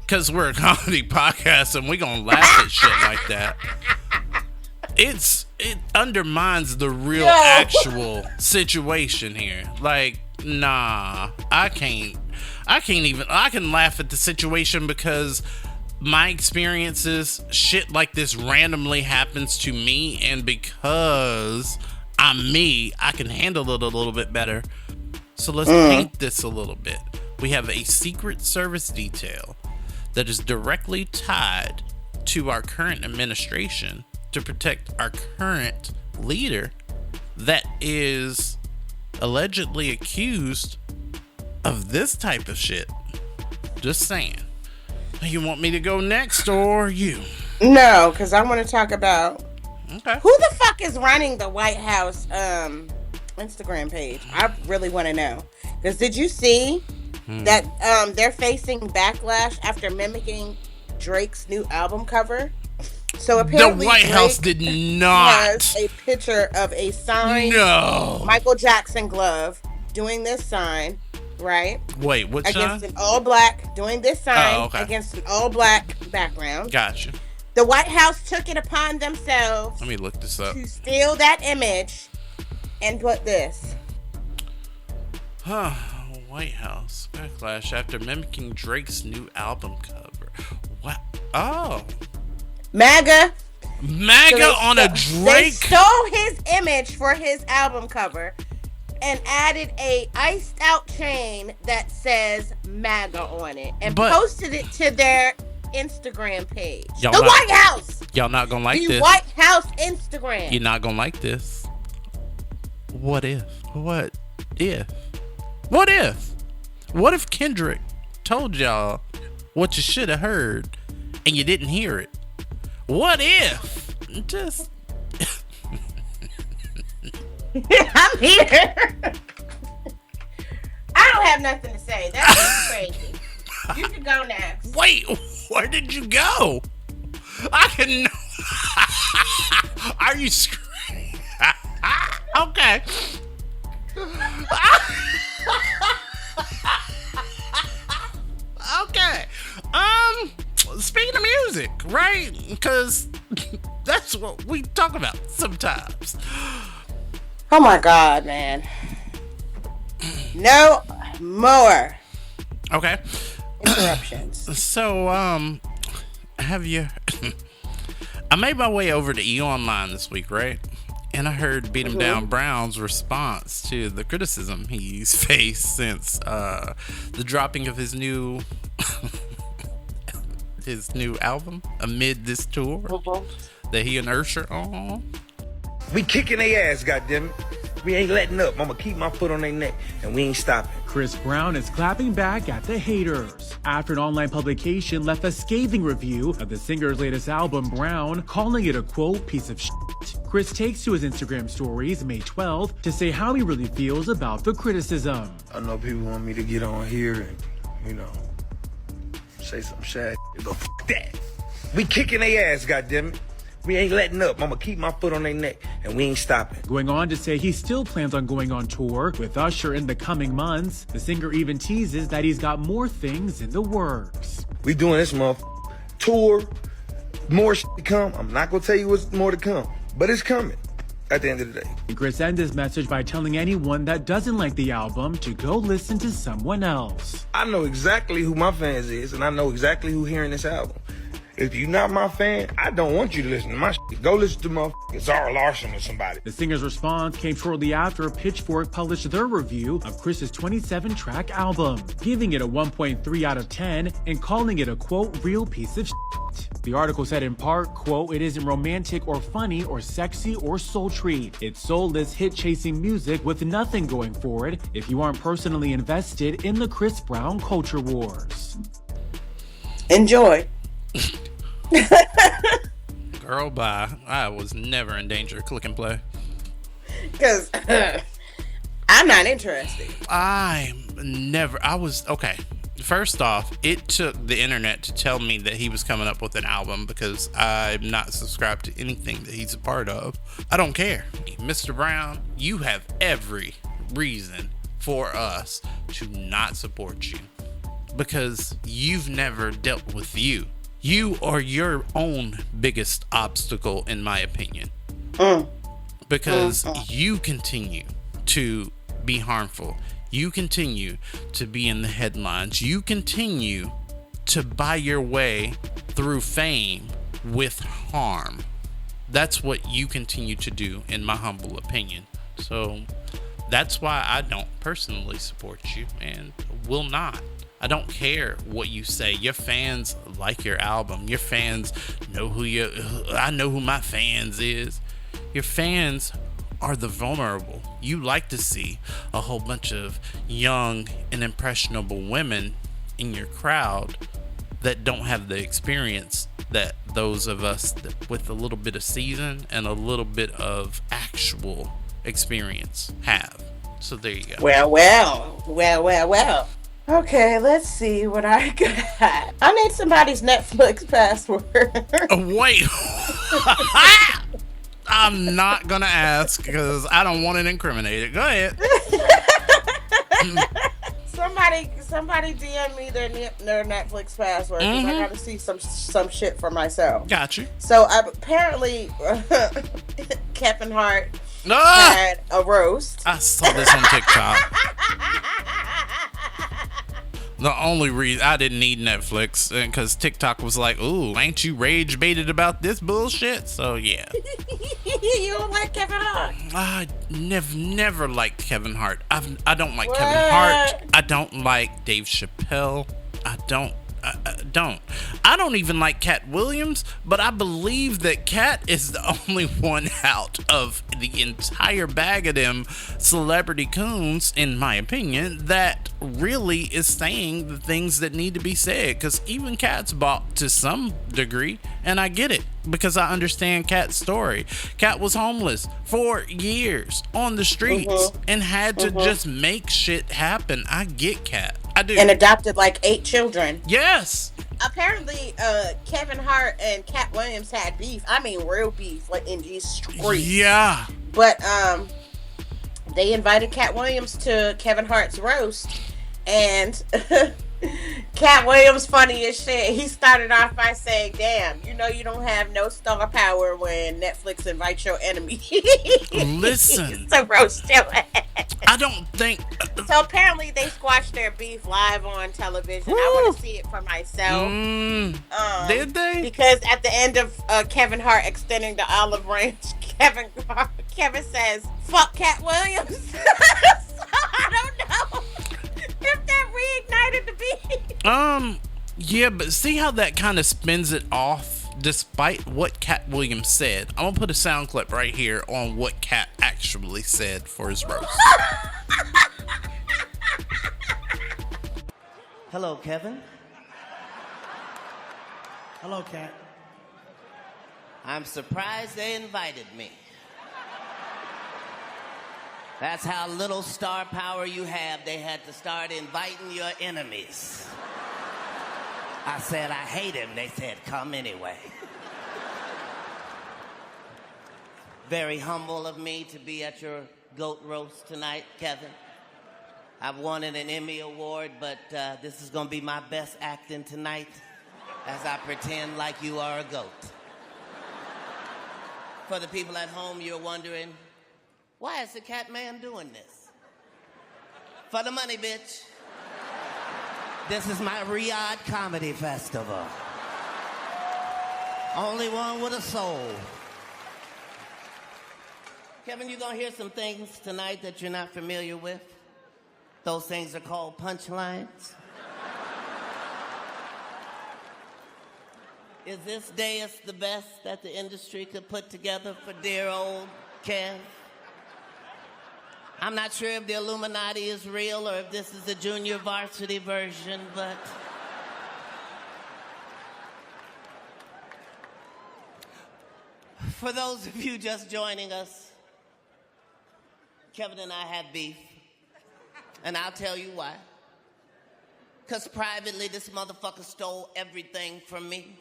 Because we're a comedy podcast and we're going to laugh at shit like that. It undermines the real actual situation here. Like, nah, I can laugh at the situation because my experiences, shit like this randomly happens to me, and because I'm me, I can handle it a little bit better. So let's paint this a little bit. We have a Secret Service detail that is directly tied to our current administration to protect our current leader that is allegedly accused of this type of shit. Just saying. You want me to go next or you? No, because I want to talk about Okay. who the fuck is running the White House Instagram page. I really want to know. Because did you see that they're facing backlash after mimicking Drake's new album cover? So apparently the White Drake House did not has a picture of a signed Michael Jackson glove doing this sign, right? Wait, what against sign? an all black, doing this sign okay. against an all black background. Gotcha. The White House took it upon themselves Let me look this up. to steal that image and put this. White House backlash after mimicking Drake's new album cover. What? Oh. MAGA on a They Drake. stole his image for his album cover and added a iced out chain that says MAGA on it and posted it to their Instagram page. White House. Y'all not gonna like the this. White House Instagram. You're not gonna like this. What if? What if Kendrick told y'all what you should have heard and you didn't hear it? What if? Just I'm here. I don't have nothing to say. That's just crazy. You can go next. Wait, where did you go? I can. Are you screaming? Okay. Okay. Speaking of music, right? Because that's what we talk about sometimes. Oh my God, man. No more Okay. interruptions. So, have you? I made my way over to E! Online this week, right? And I heard Beat 'em Down Brown's response to the criticism he's faced since the dropping of his new album amid this tour that he and Usher on. We kicking their ass, goddammit. We ain't letting up. I'ma keep my foot on their neck, and we ain't stopping. Chris Brown is clapping back at the haters after an online publication left a scathing review of the singer's latest album, Brown, calling it a, quote, piece of shit. Chris takes to his Instagram stories May 12th to say how he really feels about the criticism. I know people want me to get on here and, say some shit, but f*** that. We kicking their ass, goddammit. We ain't letting up. I'ma keep my foot on their neck, and we ain't stopping. Going on to say he still plans on going on tour with Usher in the coming months. The singer even teases that he's got more things in the works. We doing this tour, more shit to come. I'm not gonna tell you what's more to come, but it's coming at the end of the day. And Chris ends his message by telling anyone that doesn't like the album to go listen to someone else. I know exactly who my fans is, and I know exactly who hearing this album. If you're not my fan, I don't want you to listen to my shit. Go listen to motherfucking Zara Larson or somebody. The singer's response came shortly after Pitchfork published their review of Chris's 27-track album, giving it a 1.3 out of 10 and calling it a, quote, real piece of shit. The article said in part, quote, it isn't romantic or funny or sexy or sultry. It's soulless hit-chasing music with nothing going for it if you aren't personally invested in the Chris Brown culture wars. Enjoy. Girl, bye. I was never in danger. Click and play. Because I'm not interested. I was, okay. First off, it took the internet to tell me that he was coming up with an album because I'm not subscribed to anything that he's a part of. I don't care. Mr. Brown, you have every reason for us to not support you because you've never dealt with you. You are your own biggest obstacle, in my opinion. Because you continue to be harmful. You continue to be in the headlines. You continue to buy your way through fame with harm. That's what you continue to do, in my humble opinion. So that's why I don't personally support you and will not. I don't care what you say. Your fans like your album. Your fans know I know who my fans is. Your fans are the vulnerable. You like to see a whole bunch of young and impressionable women in your crowd that don't have the experience that those of us with a little bit of season and a little bit of actual experience have. So there you go. Well. Okay, let's see what I got. I need somebody's Netflix password. Wait. I'm not gonna ask because I don't want it incriminated. Go ahead. Somebody DM me their Netflix password because I gotta see some shit for myself. Got you. So apparently, Kevin Hart had a roast. I saw this on TikTok. The only reason I didn't need Netflix because TikTok was like, "Ooh, ain't you rage baited about this bullshit?" So yeah. You don't like Kevin Hart? I never liked Kevin Hart. I don't like Kevin Hart. I don't like Dave Chappelle. I don't even like Cat Williams, but I believe that Cat is the only one out of the entire bag of them celebrity coons, in my opinion, that really is saying the things that need to be said. Because even Cat's bought to some degree, and I get it because I understand Cat's story. Cat was homeless for years on the streets and had to just make shit happen. I get Cat. I do. And adopted like 8 children. Yes. Apparently, Kevin Hart and Cat Williams had beef. I mean, real beef, like in these streets. Yeah. But they invited Cat Williams to Kevin Hart's roast, and Cat Williams, funny as shit. He started off by saying, "Damn, you know you don't have no star power when Netflix invites your enemy." Listen. So roast your ass. I don't think. So apparently they squashed their beef live on television. I want to see it for myself. Did they? Because at the end of Kevin Hart extending the olive branch, Kevin says, "Fuck Cat Williams." So I don't know if that reignited the beef. Yeah, but see how that kind of spins it off. Despite what Cat Williams said, I'm gonna put a sound clip right here on what Cat actually said for his roast. Hello, Kevin. Hello, Cat. I'm surprised they invited me. That's how little star power you have. They had to start inviting your enemies. I said, I hate him. They said, come anyway. Very humble of me to be at your goat roast tonight, Kevin. I've won an Emmy Award, but this is going to be my best acting tonight as I pretend like you are a goat. For the people at home, you're wondering, why is the Cat Man doing this? For the money, bitch. This is my Riyadh Comedy Festival. Only one with a soul. Kevin, you're going to hear some things tonight that you're not familiar with. Those things are called punchlines. Is this dais the best that the industry could put together for dear old Kev? I'm not sure if the Illuminati is real or if this is the junior varsity version, but for those of you just joining us, Kevin and I had beef, and I'll tell you why. Because privately, this motherfucker stole everything from me.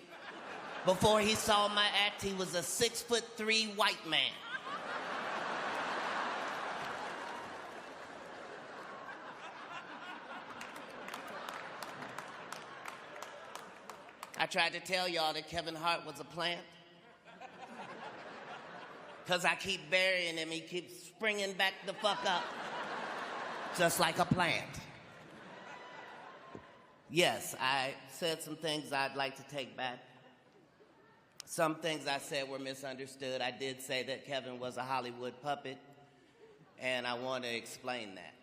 Before he saw my act, he was a 6'3" white man. I tried to tell y'all that Kevin Hart was a plant. Because I keep burying him, he keeps springing back the fuck up. Just like a plant. Yes, I said some things I'd like to take back. Some things I said were misunderstood. I did say that Kevin was a Hollywood puppet, and I want to explain that.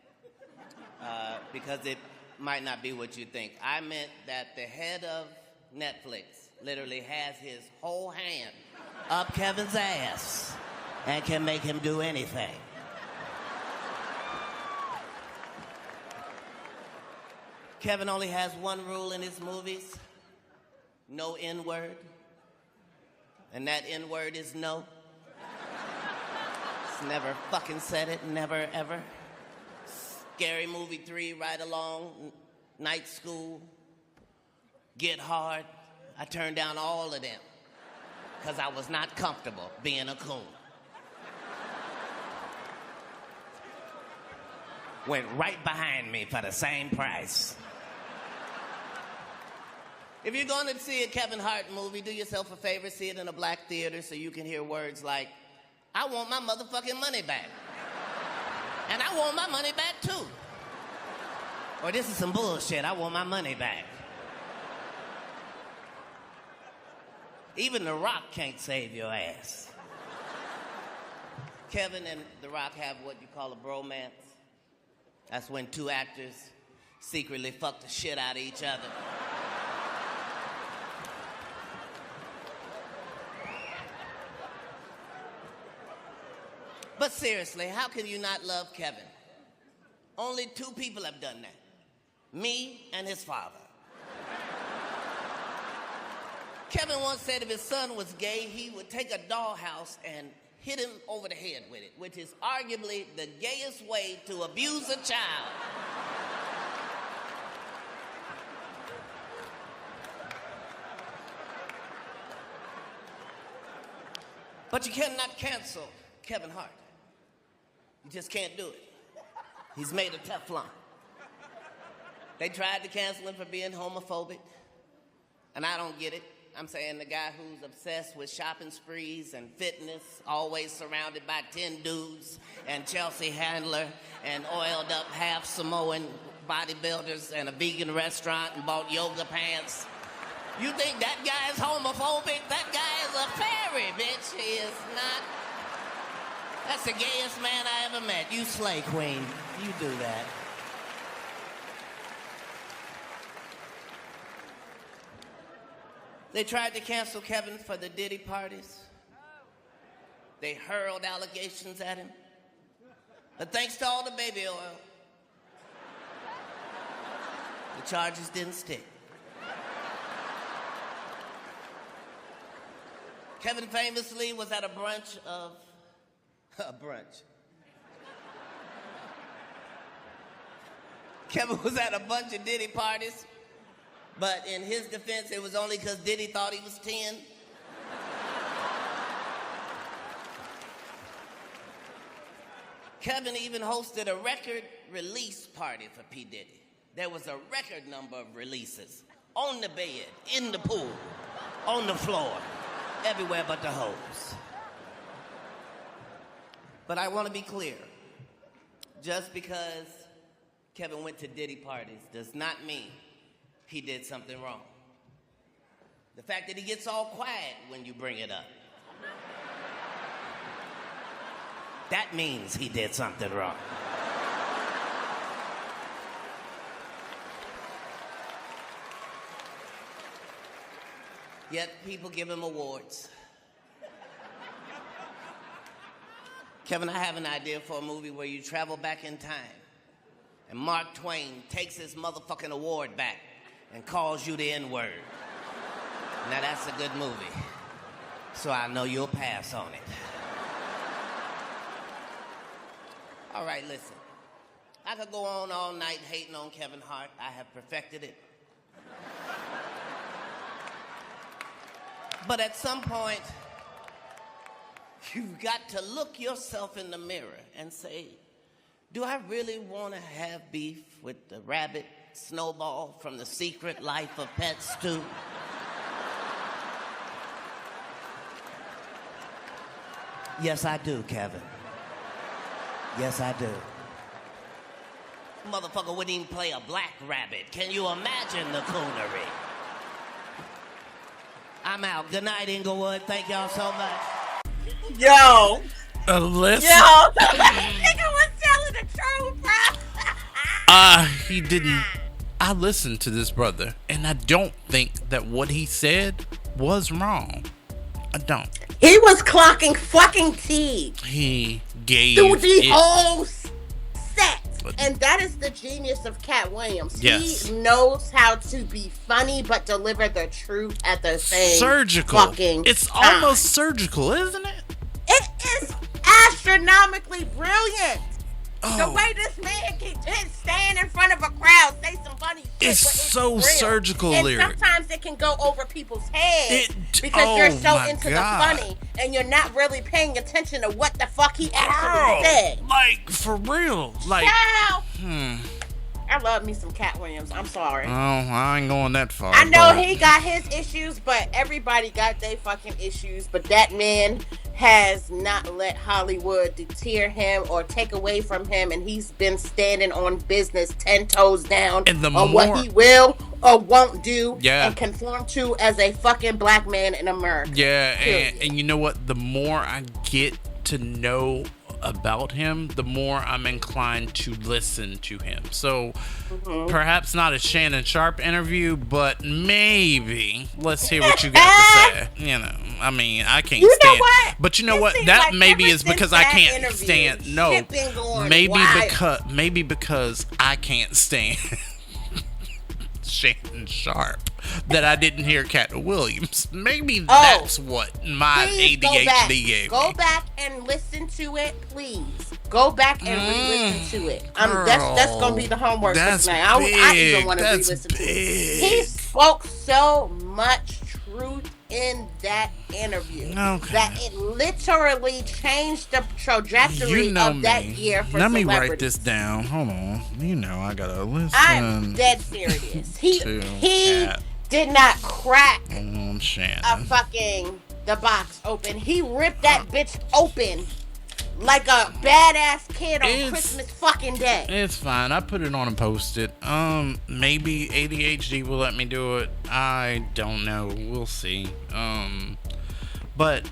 Because it might not be what you think. I meant that the head of Netflix literally has his whole hand up Kevin's ass and can make him do anything. Kevin only has one rule in his movies: no N-word. And that N-word is no. He's never fucking said it, never ever. Scary Movie 3, Ride Along, Night School, Get Hard. I turned down all of them because I was not comfortable being a coon. Went right behind me for the same price. If you're going to see a Kevin Hart movie, do yourself a favor, see it in a black theater so you can hear words like, I want my motherfucking money back. And I want my money back too. Or this is some bullshit, I want my money back. Even The Rock can't save your ass. Kevin and The Rock have what you call a bromance. That's when two actors secretly fuck the shit out of each other. But seriously, how can you not love Kevin? Only two people have done that. Me and his father. Kevin once said if his son was gay, he would take a dollhouse and hit him over the head with it, which is arguably the gayest way to abuse a child. But you cannot cancel Kevin Hart. You just can't do it. He's made of Teflon. They tried to cancel him for being homophobic, and I don't get it. I'm saying the guy who's obsessed with shopping sprees and fitness, always surrounded by 10 dudes and Chelsea Handler and oiled up half Samoan bodybuilders and a vegan restaurant and bought yoga pants. You think that guy is homophobic? That guy is a fairy, bitch. He is not. That's the gayest man I ever met. You slay, queen. You do that. They tried to cancel Kevin for the Diddy parties. They hurled allegations at him. But thanks to all the baby oil, the charges didn't stick. Kevin famously was at a brunch. Kevin was at a bunch of Diddy parties, but in his defense, it was only because Diddy thought he was 10. Kevin even hosted a record release party for P. Diddy. There was a record number of releases on the bed, in the pool, on the floor, everywhere but the hose. But I want to be clear. Just because Kevin went to Diddy parties does not mean he did something wrong. The fact that he gets all quiet when you bring it up, that means he did something wrong. Yet people give him awards. Kevin, I have an idea for a movie where you travel back in time and Mark Twain takes his motherfucking award back and calls you the N-word. Now that's a good movie, so I know you'll pass on it. All right, listen. I could go on all night hating on Kevin Hart. I have perfected it. But at some point, you've got to look yourself in the mirror and say, do I really want to have beef with the rabbit Snowball from The Secret Life of Pets 2? Yes, I do, Kevin. Yes, I do. Motherfucker wouldn't even play a black rabbit. Can you imagine the coonery? I'm out. Good night, Inglewood. Thank y'all so much. Yo. Listen. Yo. Nigga was telling the truth, bro. He didn't. I listened to this brother, and I don't think that what he said was wrong. I don't. He was clocking fucking T He gave through the it. whole set. And that is the genius of Cat Williams. Yes. He knows how to be funny but deliver the truth at the same Surgical. fucking It's time. almost surgical, isn't it? It is astronomically brilliant. The way this man can just stand in front of a crowd, say some funny shit, It's but so real. surgical, and Lyric. sometimes it can go over people's heads because oh you're so my into God. the funny and you're not really paying attention to what the fuck he actually said. Like, for real. Like, Child. hmm. I love me some Cat Williams. I'm sorry. Oh, I ain't going that far. I know but he got his issues, but everybody got their fucking issues. But that man has not let Hollywood deter him or take away from him, and he's been standing on business 10 toes down on what he will or won't do and conform to as a fucking black man in America. Yeah, and you know what? The more I get to know about him, the more I'm inclined to listen to him. So perhaps not a Shannon Sharp interview, but maybe let's hear what you got to say. You know, I mean, I can't stand. What? But you know what? That like maybe ever is because since I that can't interview, stand. No, shit been going maybe because I can't stand Shannon Sharp. That I didn't hear Cat Williams. Maybe that's what my ADHD gave Go me. back and listen to it, please. Go back and re-listen to it. That's gonna be the homework for tonight. I even want to re-listen to it. He spoke so much truth in that interview that it literally changed the trajectory of that year for Let me celebrities. write this down. Hold on. You know I gotta listen. I'm dead serious. He Cat. did not crack Shannon. a fucking the box open. He ripped that bitch open like a badass kid on Christmas fucking day. It's fine. I put it on and post it. Maybe ADHD will let me do it. I don't know. We'll see. But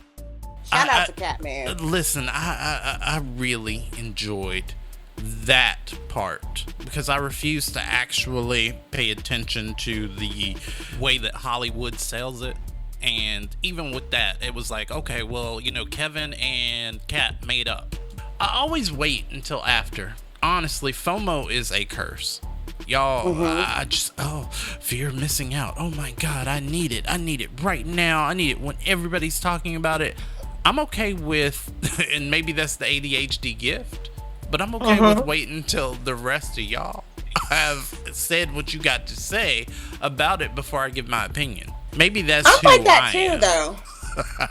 shout out to Catman. Listen, I really enjoyed that part because I refuse to actually pay attention to the way that Hollywood sells it. And even with that, it was like, okay, well, you know, Kevin and Kat made up. I always wait until after. Honestly, FOMO is a curse. Y'all, I just, fear of missing out. Oh my God, I need it. I need it right now. I need it when everybody's talking about it. I'm okay with, and maybe that's the ADHD gift, but I'm okay with waiting until the rest of y'all have said what you got to say about it before I give my opinion. Maybe that's I'm who like that I too, am. though.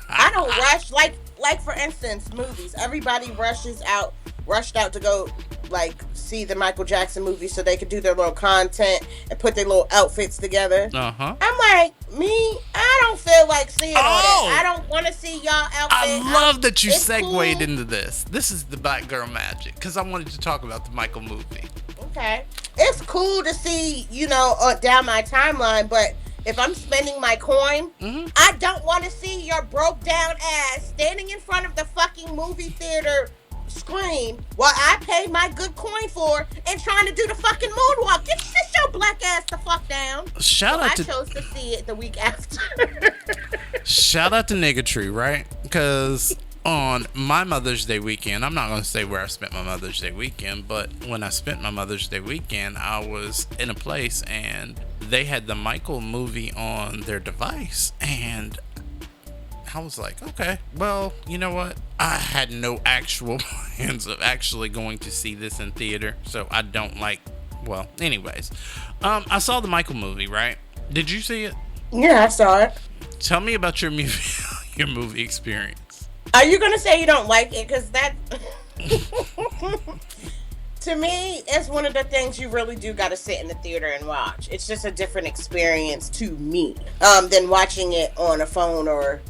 I don't rush like for instance, movies. Everybody rushed out to go like see the Michael Jackson movie so they could do their little content and put their little outfits together. I'm like, I don't feel like seeing all that. I don't want to see y'all outfits. I love that you segued cool. into this. This is the Black Girl Magic because I wanted to talk about the Michael movie. Okay, it's cool to see, you know, down my timeline, but if I'm spending my coin, I don't want to see your broke down ass standing in front of the fucking movie theater screen while I pay my good coin for and trying to do the fucking moonwalk. Get your black ass the fuck down. I chose to see it the week after. Shout out to Niggatry, right? Because on my Mother's Day weekend, I'm not going to say where I spent my Mother's Day weekend, but when I spent my Mother's Day weekend, I was in a place and they had the Michael movie on their device, and I was like, okay, well, you know what? I had no actual plans of actually going to see this in theater, so I don't like, well, anyways. I saw the Michael movie, right? Did you see it? Yeah, I saw it. Tell me about your movie experience. Are you gonna say you don't like it? Because that, to me, it's one of the things you really do got to sit in the theater and watch. It's just a different experience to me than watching it on a phone or,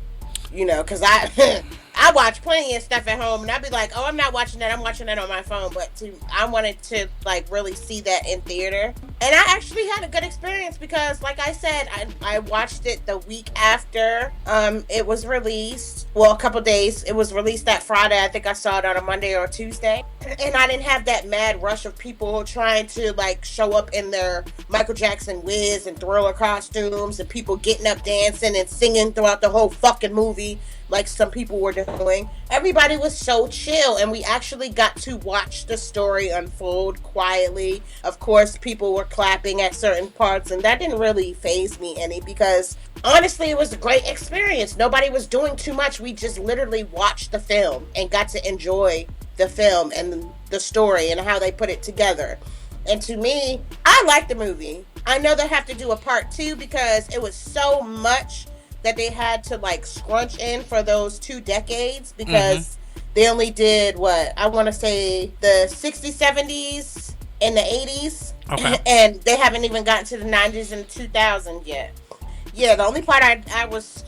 you know, because I watch plenty of stuff at home and I'd be like, oh, I'm not watching that. I'm watching that on my phone. But I wanted to like really see that in theater. And I actually had a good experience because, like I said, I watched it the week after it was released. Well, a couple days. It was released that Friday. I think I saw it on a Monday or Tuesday. And I didn't have that mad rush of people trying to, like, show up in their Michael Jackson Wiz and Thriller costumes and people getting up dancing and singing throughout the whole fucking movie like some people were doing. Everybody was so chill, and we actually got to watch the story unfold quietly. Of course, people were clapping at certain parts, and that didn't really faze me any because honestly, it was a great experience. Nobody was doing too much. We just literally watched the film and got to enjoy the film and the story and how they put it together. And to me, I like the movie. I know they have to do a part 2 because it was so much that they had to like scrunch in for those 2 decades because they only did what I want to say the 60s, 70s, and the 80s, and they haven't even gotten to the 90s and 2000s yet. Yeah, the only part I was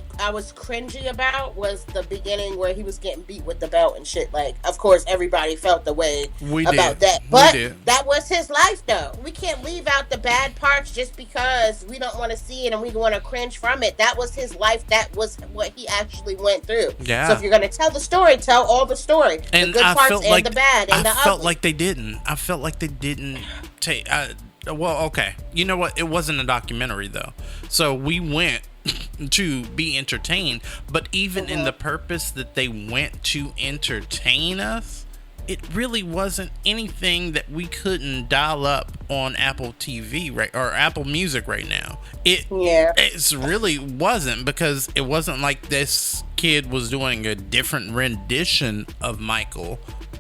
cringy about was the beginning where he was getting beat with the belt and shit. Like, of course, everybody felt the way about that. But that was his life, though. We can't leave out the bad parts just because we don't want to see it and we want to cringe from it. That was his life. That was what he actually went through. Yeah. So if you're going to tell the story, tell all the story. And the good parts and the bad and the ugly. I felt like they didn't take... well, okay. You know what? It wasn't a documentary, though. So we went to be entertained, but even in the purpose that they went to entertain us, it really wasn't anything that we couldn't dial up on Apple TV or Apple Music right now. It really wasn't, because it wasn't like this kid was doing a different rendition of Michael,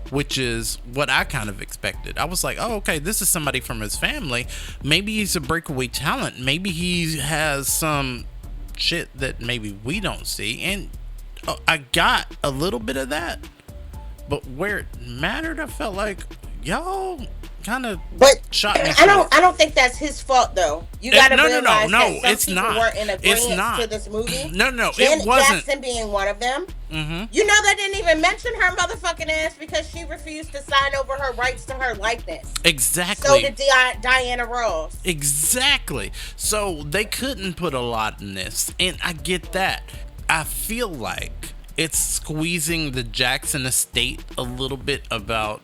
which is what I kind of expected. I was like, oh, okay, this is somebody from his family. Maybe he's a breakaway talent. Maybe he has some shit that maybe we don't see. And I got a little bit of that. But where it mattered, I felt like y'all kind of shot me. I don't think that's his fault, though. You gotta realize that some people weren't in agreement to this movie. No, Janet it wasn't. Jackson being one of them. You know, they didn't even mention her motherfucking ass because she refused to sign over her rights to her likeness. Exactly. So did Diana Ross. Exactly. So they couldn't put a lot in this, and I get that. I feel like it's squeezing the Jackson estate a little bit about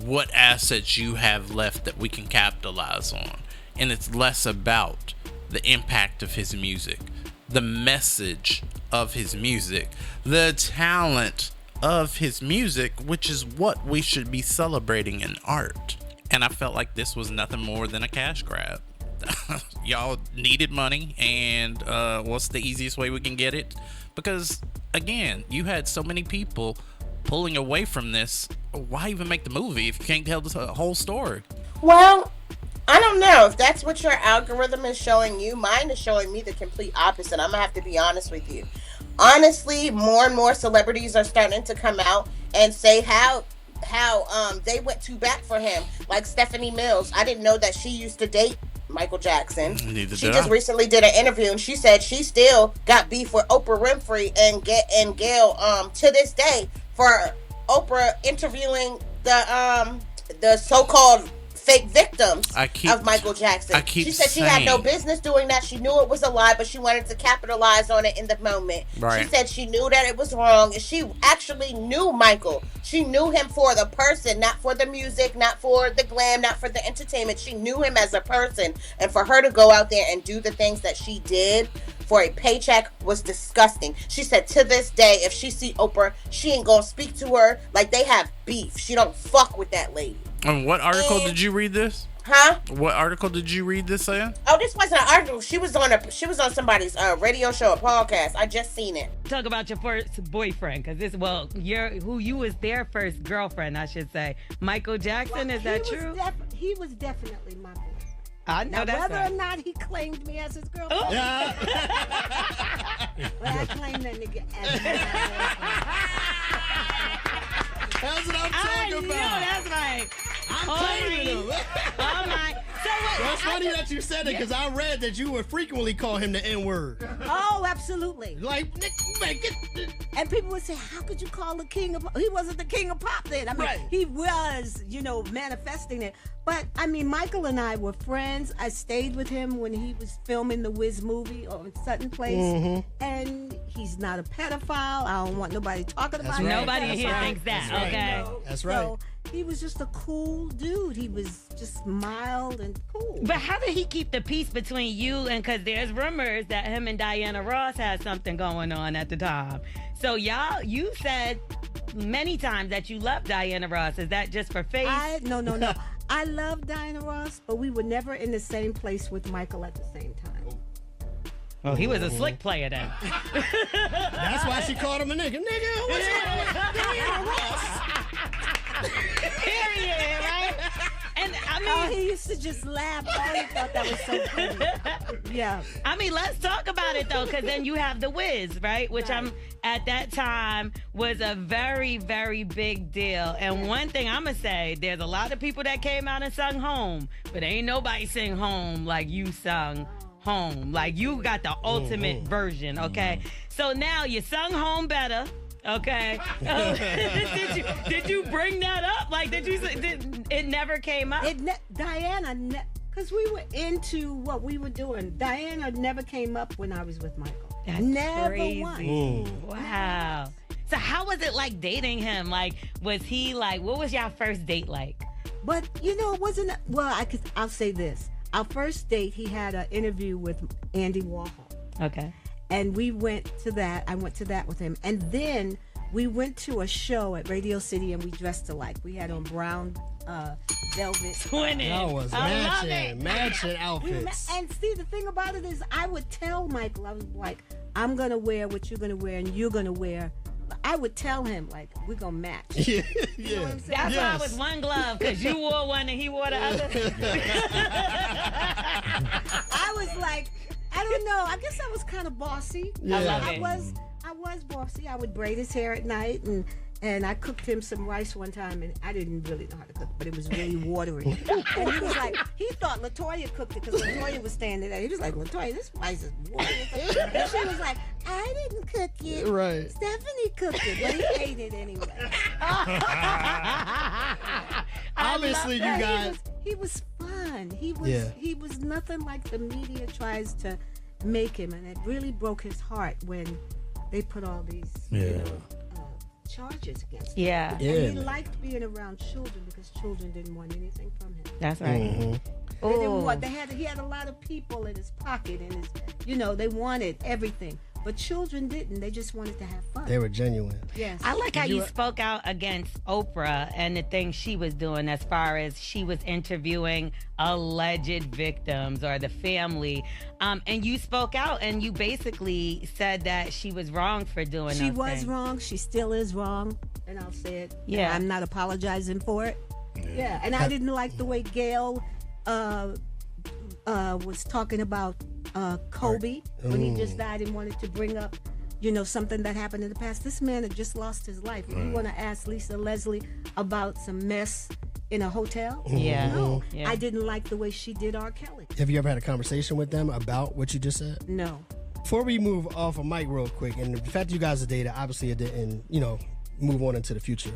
what assets you have left that we can capitalize on. And it's less about the impact of his music, the message of his music, the talent of his music, which is what we should be celebrating in art. And I felt like this was nothing more than a cash grab. Y'all needed money, and what's the easiest way we can get it? Because again, you had so many people pulling away from this. Why even make the movie if you can't tell the whole story? Well, I don't know if that's what your algorithm is showing you. Mine is showing me the complete opposite. I'm gonna have to be honest with you. Honestly, more and more celebrities are starting to come out and say how they went to bat for him. Like Stephanie Mills. I didn't know that she used to date Michael Jackson. She just recently did an interview and she said she still got beef with Oprah Winfrey and Gail to this day for Oprah interviewing the so-called fake victims of Michael Jackson. She said she had no business doing that. She knew it was a lie, but she wanted to capitalize on it in the moment. Right. She said she knew that it was wrong, and she actually knew Michael. She knew him for the person, not for the music, not for the glam, not for the entertainment. She knew him as a person, and for her to go out there and do the things that she did for a paycheck was disgusting. She said to this day, if she see Oprah, she ain't gonna speak to her. Like, they have beef. She don't fuck with that lady. And what article did you read this? Huh? What article did you read this in? Oh, this wasn't an article. She was on somebody's radio show, a podcast. I just seen it. Talk about your first boyfriend, because you was their first girlfriend, I should say. Michael Jackson, is that true? He was definitely my boyfriend. I know that. Whether or not he claimed me as his girlfriend, but I claim that nigga as my boyfriend. That's what I'm talking about. That's right. I'm claiming him. All right. So what? Well, it's funny that you said it, because I read that you would frequently call him the N-word. Oh, absolutely. Like, And people would say, how could you call the king of pop? He wasn't the king of pop then. I mean, he was, manifesting it. But, I mean, Michael and I were friends. I stayed with him when he was filming the Wiz movie on Sutton Place. Mm-hmm. And he's not a pedophile. I don't want nobody talking about him. Nobody here thinks that, okay? That's right. So he was just a cool dude. He was just mild and cool. But how did he keep the peace between you and, because there's rumors that him and Diana Ross had something going on at the time. So you said many times that you loved Diana Ross. Is that just for face? No. I love Diana Ross, but we were never in the same place with Michael at the same time. Oh, he was a slick player then. That's why she called him a nigga. Nigga, what's wrong with Diana Ross? Period, right? And I mean, he used to just laugh. Oh, he thought that was so funny. Yeah. I mean, let's talk about it though, because then you have the Wiz, right? Which Right. at that time was a very, very big deal. And one thing I'm gonna say, there's a lot of people that came out and sung Home, but ain't nobody sing Home like you sung Home. Like you got the ultimate version, okay? So now you sung Home better. Okay. Did you bring that up? Like, it never came up? Diana, because we were into what we were doing. Diana never came up when I was with Michael. That's never crazy. once. Wow. So how was it like dating him? Like, was he like, what was y'all first date like? But, it wasn't, I'll say this. Our first date, he had an interview with Andy Warhol. Okay. And we went to that. I went to that with him. And then we went to a show at Radio City and we dressed alike. We had on brown velvet. Twinning. That was matching outfits. And see, the thing about it is I would tell Michael, I was like, I'm going to wear what you're going to wear and you're going to wear. I would tell him, like, we're going to match. Yeah. You know what I'm saying? That's why I was one glove, because you wore one and he wore the other. I was like, I don't know. I guess I was kind of bossy. Yeah. I love I it. was bossy. I would braid his hair at night, and I cooked him some rice one time, and I didn't really know how to cook, but it was really watery. And he was like, he thought LaToya cooked it because LaToya was standing there. He was like, LaToya, this rice is watery. And she was like, I didn't cook it. Right. Stephanie cooked it, but he ate it anyway. Obviously, you guys. He was fun. He was nothing like the media tries to make him, and it really broke his heart when they put all these charges against him. Yeah. And he liked being around children because children didn't want anything from him. That's right. Mm-hmm. They didn't want. He had a lot of people in his pocket, and they wanted everything. But children didn't. They just wanted to have fun. They were genuine. Yes. I like how you spoke out against Oprah and the things she was doing as far as she was interviewing alleged victims or the family. And you spoke out and you basically said that she was wrong for doing She those was things. wrong. She still is wrong. And I'll say it. Yeah. I'm not apologizing for it. Yeah. And I didn't like the way Gail was talking about Kobe when he just died and wanted to bring up, something that happened in the past. This man had just lost his life. If you want to ask Lisa Leslie about some mess in a hotel, Yeah. no, Yeah. I didn't like the way she did R. Kelly. Have you ever had a conversation with them about what you just said? No. Before we move off of Mike real quick, and the fact that you guys are dating, obviously it didn't, move on into the future.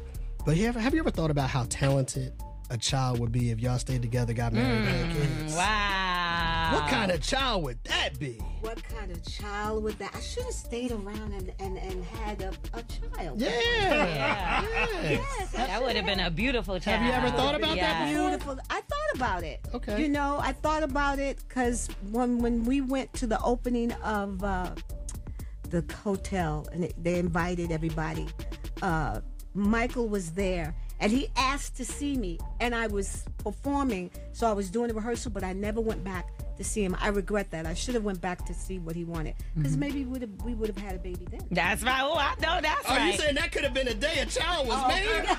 But have you ever thought about how talented a child would be if y'all stayed together, got married, and had kids? Wow. What kind of child would that be? What kind of child would that? I should have stayed around and had a child. Yeah. Yes, That would have been a beautiful child. Have you ever thought about that before? Beautiful. I thought about it. Okay. I thought about it because when we went to the opening of the hotel and they invited everybody, Michael was there and he asked to see me, and I was performing, so I was doing the rehearsal, but I never went back to see him. I regret that. I should have went back to see what he wanted because maybe we would have had a baby then. That's right. Oh, I know that's Are right. you saying that could have been a day a child was made? Look,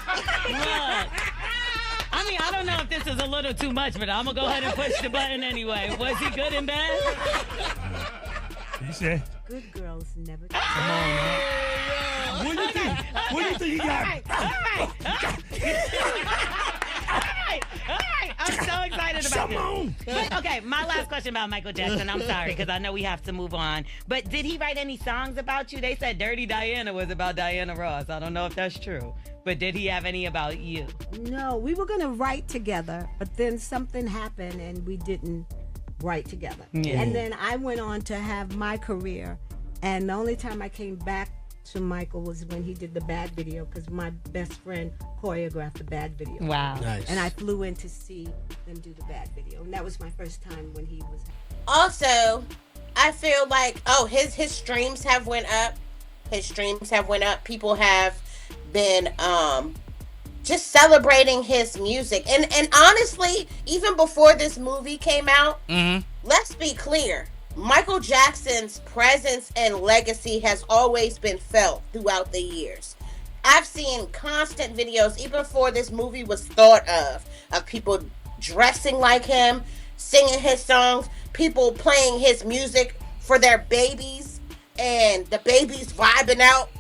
I mean, I don't know if this is a little too much, but I'm going to go ahead and push the button anyway. Was he good in bed? He said, Good girls never. come on, man. What do you think? What do you think he got? All right. right. I'm so excited about this. But, okay, my last question about Michael Jackson. I'm sorry, because I know we have to move on. But did he write any songs about you? They said Dirty Diana was about Diana Ross. I don't know if that's true. But did he have any about you? No, we were going to write together, but then something happened and we didn't write together. Yeah. And then I went on to have my career. And the only time I came back to Michael was when he did the Bad video, because my best friend choreographed the Bad video. Wow. Nice. And I flew in to see them do the Bad video. And that was my first time when he was... Also, I feel like, his streams have went up. His streams have went up. People have been just celebrating his music. And honestly, even before this movie came out, let's be clear. Michael Jackson's presence and legacy has always been felt throughout the years. I've seen constant videos, even before this movie was thought of people dressing like him, singing his songs, people playing his music for their babies, and the babies vibing out.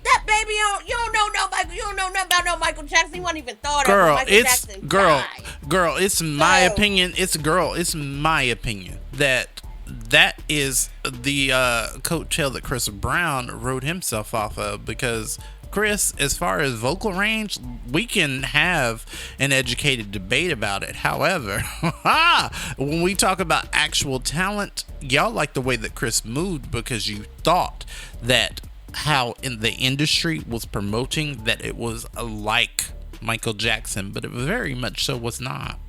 That baby, you don't know nobody. You don't know nothing about no Michael Jackson. He wasn't even thought of. Michael Jackson died. Girl. It's my opinion. It's my opinion that is the coattail that Chris Brown wrote himself off of, because Chris, as far as vocal range, we can have an educated debate about it. However, when we talk about actual talent, y'all like the way that Chris moved because you thought that how in the industry was promoting that it was like Michael Jackson, but it very much so was not.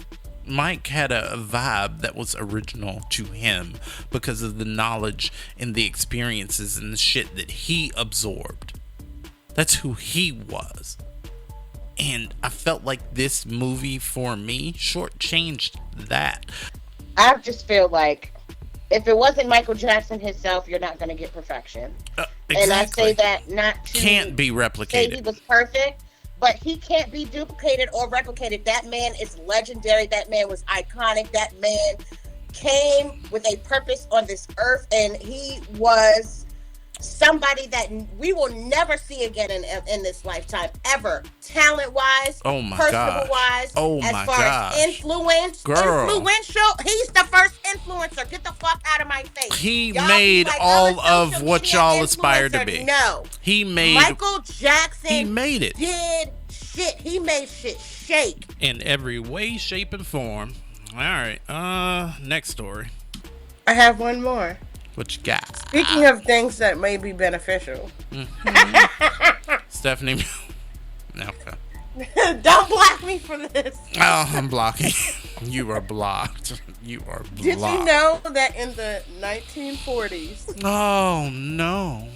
Mike had a vibe that was original to him because of the knowledge and the experiences and the shit that he absorbed. That's who he was. And I felt like this movie, for me, shortchanged that. I just feel like if it wasn't Michael Jackson himself, you're not going to get perfection. Exactly. And I say that not to can't be replicated. Say he was perfect, but he can't be duplicated or replicated. That man is legendary. That man was iconic. That man came with a purpose on this earth, and he was somebody that we will never see again in this lifetime, ever. Talent-wise, personable-wise, as far as influential. He's the first influencer. Get the fuck out of my face. He made all of what y'all aspire to be. No. Michael Jackson He made it. Did shit. He made shit shake. In every way, shape, and form. All right. Next story. I have one more. What you got? Speaking of things that may be beneficial. Stephanie. Okay. Don't block me for this. Oh, I'm blocking. You are blocked. You are blocked. Did you know that in the 1940s? Oh, no.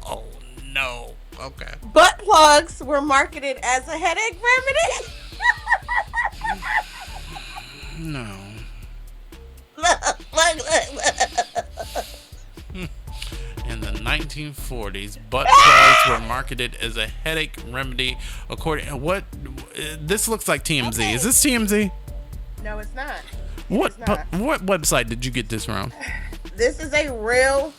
Oh, no. Okay. Butt plugs were marketed as a headache remedy. No. In the 1940s, butt plugs were marketed as a headache remedy. According to what? This looks like TMZ. Okay. Is this TMZ? No, it's not. What website did you get this from? This is a real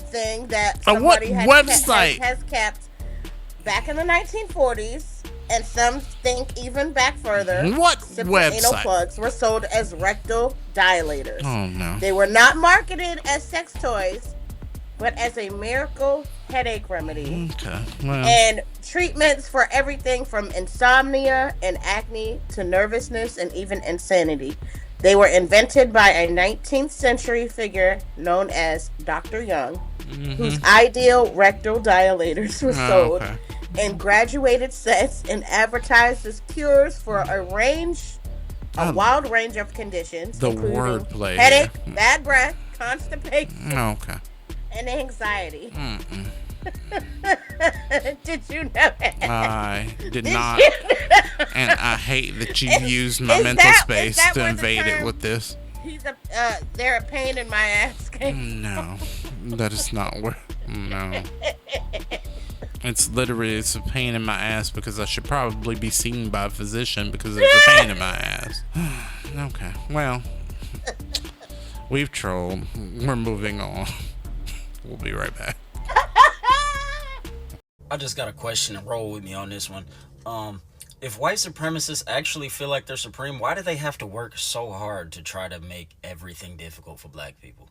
thing that somebody has kept back in the 1940s. And some think even back further. What website? Anal plugs were sold as rectal dilators. Oh, no. They were not marketed as sex toys, but as a miracle headache remedy. Okay. Well. And treatments for everything from insomnia and acne to nervousness and even insanity. They were invented by a 19th century figure known as Dr. Young, whose ideal rectal dilators were sold in graduated sets and advertised as cures for a wild range of conditions, the including wordplay, headache, bad breath, constipation, and anxiety. Did you know that? I did not. And I hate that you used my mental space to invade it with this. They're a pain in my ass. No, that is not where. No. It's a pain in my ass because I should probably be seen by a physician because there's a pain in my ass. Okay, well, we've trolled. We're moving on. We'll be right back. I just got a question and roll with me on this one. If white supremacists actually feel like they're supreme, why do they have to work so hard to try to make everything difficult for black people?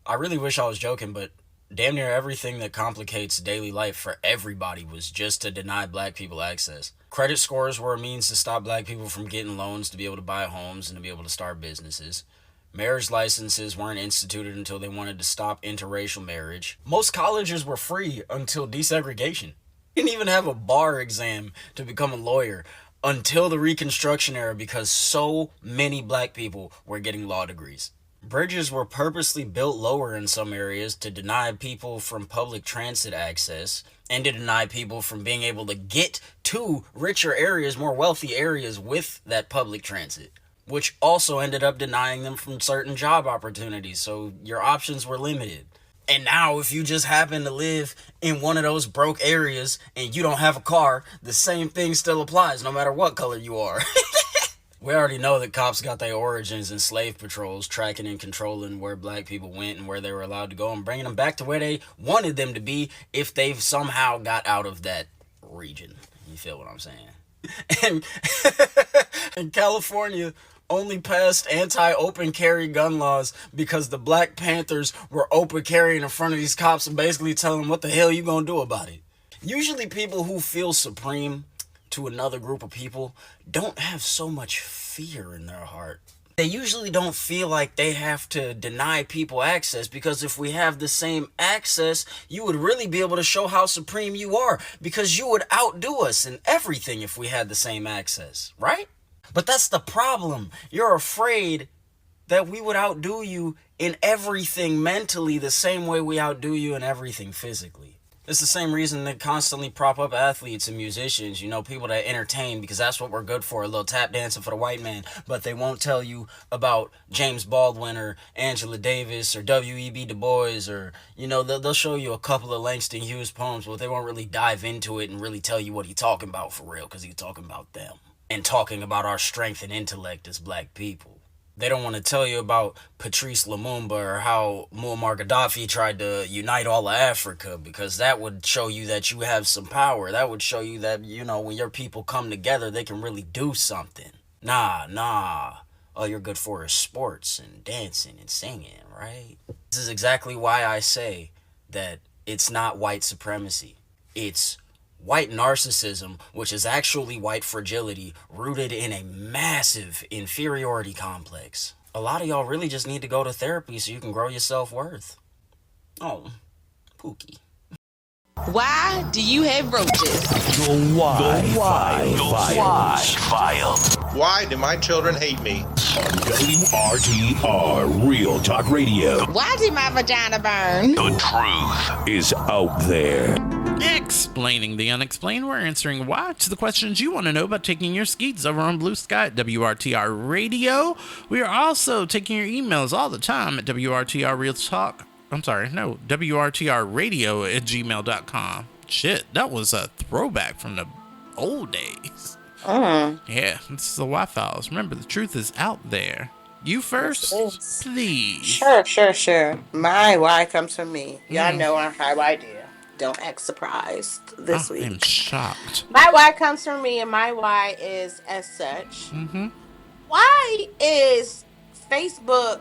I really wish I was joking, but damn near everything that complicates daily life for everybody was just to deny black people access. Credit scores were a means to stop black people from getting loans to be able to buy homes and to be able to start businesses. Marriage licenses weren't instituted until they wanted to stop interracial marriage. Most colleges were free until desegregation. You didn't even have a bar exam to become a lawyer until the Reconstruction era because so many black people were getting law degrees. Bridges were purposely built lower in some areas to deny people from public transit access and to deny people from being able to get to richer areas, more wealthy areas with that public transit, which also ended up denying them from certain job opportunities, so your options were limited. And now if you just happen to live in one of those broke areas and you don't have a car, the same thing still applies no matter what color you are. We already know that cops got their origins in slave patrols, tracking and controlling where black people went and where they were allowed to go and bringing them back to where they wanted them to be if they've somehow got out of that region. You feel what I'm saying? And California only passed anti-open carry gun laws because the Black Panthers were open carrying in front of these cops and basically telling them what the hell you gonna do about it. Usually people who feel supreme to another group of people don't have so much fear in their heart. They usually don't feel like they have to deny people access, because if we have the same access, you would really be able to show how supreme you are, because you would outdo us in everything if we had the same access, right? But that's the problem. You're afraid that we would outdo you in everything mentally the same way we outdo you in everything physically. It's the same reason they constantly prop up athletes and musicians, you know, people that entertain, because that's what we're good for, a little tap dancing for the white man. But they won't tell you about James Baldwin or Angela Davis or W.E.B. Du Bois, or, you know, they'll show you a couple of Langston Hughes poems, but they won't really dive into it and really tell you what he's talking about for real, because he's talking about them and talking about our strength and intellect as black people. They don't want to tell you about Patrice Lumumba or how Muammar Gaddafi tried to unite all of Africa, because that would show you that you have some power. That would show you that, you know, when your people come together, they can really do something. Nah. All you're good for is sports and dancing and singing, right? This is exactly why I say that it's not white supremacy. It's white narcissism, which is actually white fragility rooted in a massive inferiority complex. A lot of y'all really just need to go to therapy so you can grow your self-worth. Oh, Pookie. Why do you have roaches? The why file. Why do my children hate me? On WRTR Real Talk Radio. Why did my vagina burn? The truth is out there. Explaining the unexplained, we're answering why to the questions you want to know about taking your skeets over on Blue Sky at WRTR Radio. We are also taking your emails all the time at WRTR Real Talk. WRTR Radio at gmail.com. Shit, that was a throwback from the old days. Yeah, it's the Wi Files. Remember, the truth is out there. You first, please. Sure. My why comes from me. Y'all know I'm high idea. Don't act surprised this week. I'm shocked. My why comes from me, and my why is as such. Why is Facebook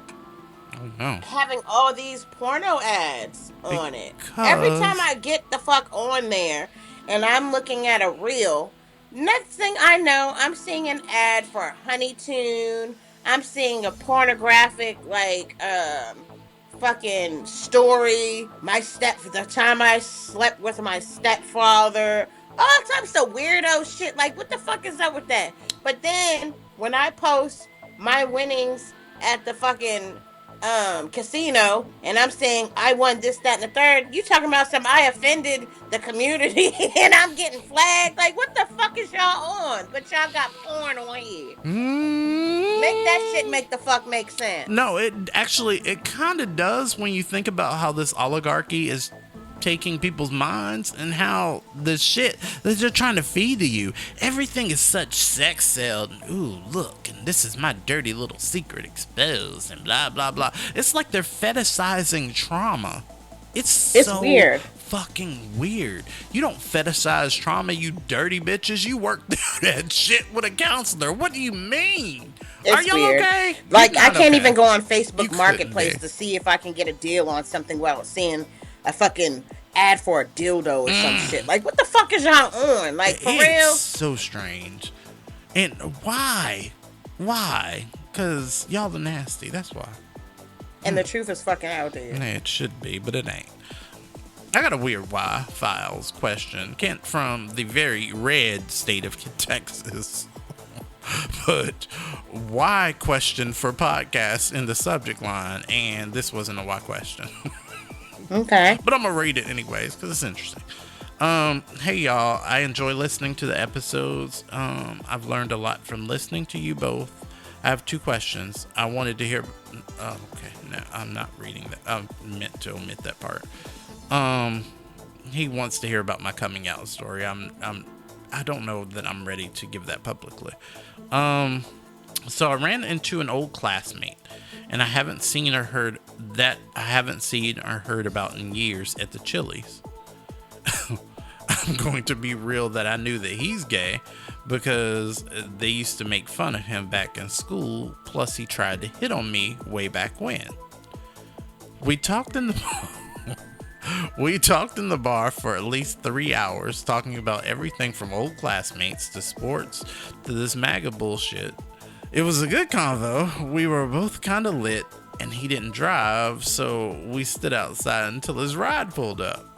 having all these porno ads on it? Every time I get the fuck on there and I'm looking at a reel, next thing I know, I'm seeing an ad for Honeytune. I'm seeing a pornographic, fucking story. The time I slept with my stepfather. All types of weirdo shit. Like, what the fuck is up with that? But then, when I post my winnings at the fucking casino, and I'm saying I won this, that, and the third, you talking about I offended the community and I'm getting flagged? Like, what the fuck is y'all on? But y'all got porn on here. Make that shit make sense. No, it kind of does when you think about how this oligarchy is taking people's minds and how the shit that they're trying to feed to you. Everything is such sex sold. Ooh, look, and this is my dirty little secret exposed and blah, blah, blah. It's like they're fetishizing trauma. It's so weird. fucking weird. You don't fetishize trauma, you dirty bitches. You work through that shit with a counselor. What do you mean? Are It's y'all weird. okay? Like, You're I not can't okay. even go on You Facebook couldn't Marketplace be. to see if I can get a deal on something without seeing a fucking ad for a dildo or some shit. Like, what the fuck is y'all on? Like, for It's real? so strange. And why? Why? Because y'all are nasty. That's why. And the truth is fucking out there. It should be, but it ain't. I got a weird why files question. Kent from the very red state of Texas. But why question for podcasts in the subject line, and this wasn't a why question. Okay. But I'm gonna read it anyways because it's interesting. Hey y'all, I enjoy listening to the episodes. I've learned a lot from listening to you both. I have 2 questions. I wanted to hear. Oh, okay, no, I'm not reading that. I meant to omit that part. He wants to hear about my coming out story. I don't know that I'm ready to give that publicly. So I ran into an old classmate, and I haven't seen or heard about in years at the Chili's. I'm going to be real that I knew that he's gay because they used to make fun of him back in school. Plus, he tried to hit on me way back when. We talked in the bar for at least 3 hours, talking about everything from old classmates to sports to this MAGA bullshit. It was a good convo. We were both kind of lit, and he didn't drive, so we stood outside until his ride pulled up.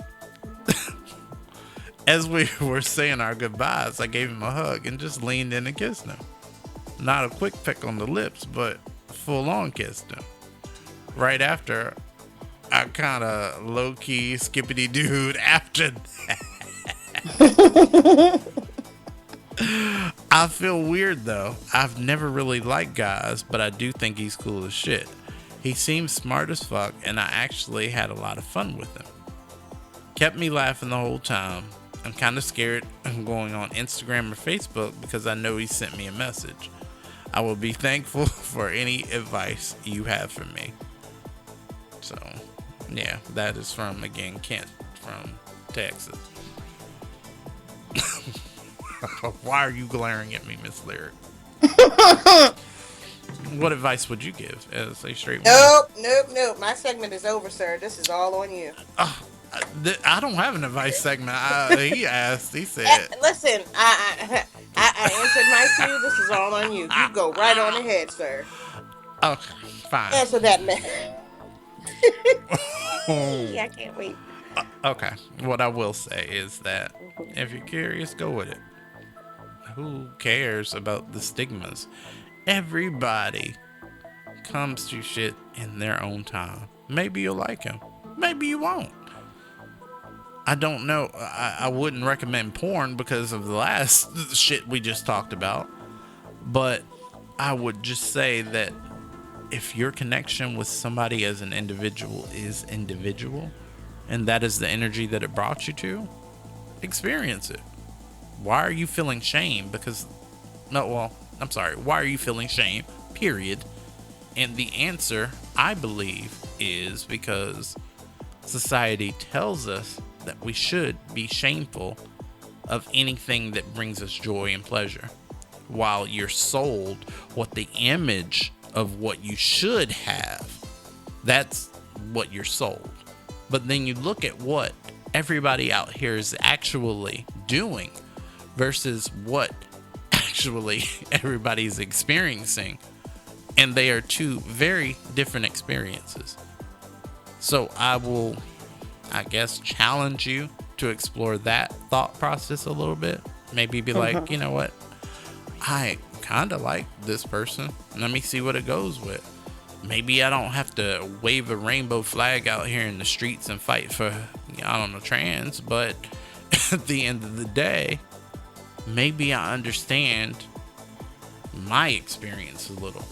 As we were saying our goodbyes, I gave him a hug and just leaned in and kissed him. Not a quick peck on the lips, but full on kissed him. Right after, I kind of low-key skippity dude after that. I feel weird though. I've never really liked guys, but I do think he's cool as shit. He seems smart as fuck, and I actually had a lot of fun with him. Kept me laughing the whole time. I'm kind of scared of going on Instagram or Facebook because I know he sent me a message. I will be thankful for any advice you have for me. So, yeah, that is from, again, Kent from Texas. Why are you glaring at me, Miss Lyric? What advice would you give as a straight woman? Nope. My segment is over, sir. This is all on you. I don't have an advice segment. He asked. He said. Listen, I answered my cue. This is all on you. You go right on ahead, sir. Okay, fine. Answer that man. I can't wait. Okay. What I will say is that if you're curious, go with it. Who cares about the stigmas? Everybody comes to shit in their own time. Maybe you'll like him. Maybe you won't. I don't know. I wouldn't recommend porn because of the last shit we just talked about. But I would just say that if your connection with somebody as an individual is individual, and that is the energy that it brought you to, experience it. Why are you feeling shame? Why are you feeling shame? Period. And the answer, I believe, is because society tells us that we should be shameful of anything that brings us joy and pleasure, while you're sold what the image of what you should have. That's what you're sold. But then you look at what everybody out here is actually doing versus what actually everybody's experiencing, and they are 2 very different experiences. So I will, I guess, challenge you to explore that thought process a little bit. Maybe be like, you know what? I kind of like this person. Let me see what it goes with. Maybe I don't have to wave a rainbow flag out here in the streets and fight for, I don't know, trans, but at the end of the day, maybe I understand my experience a little.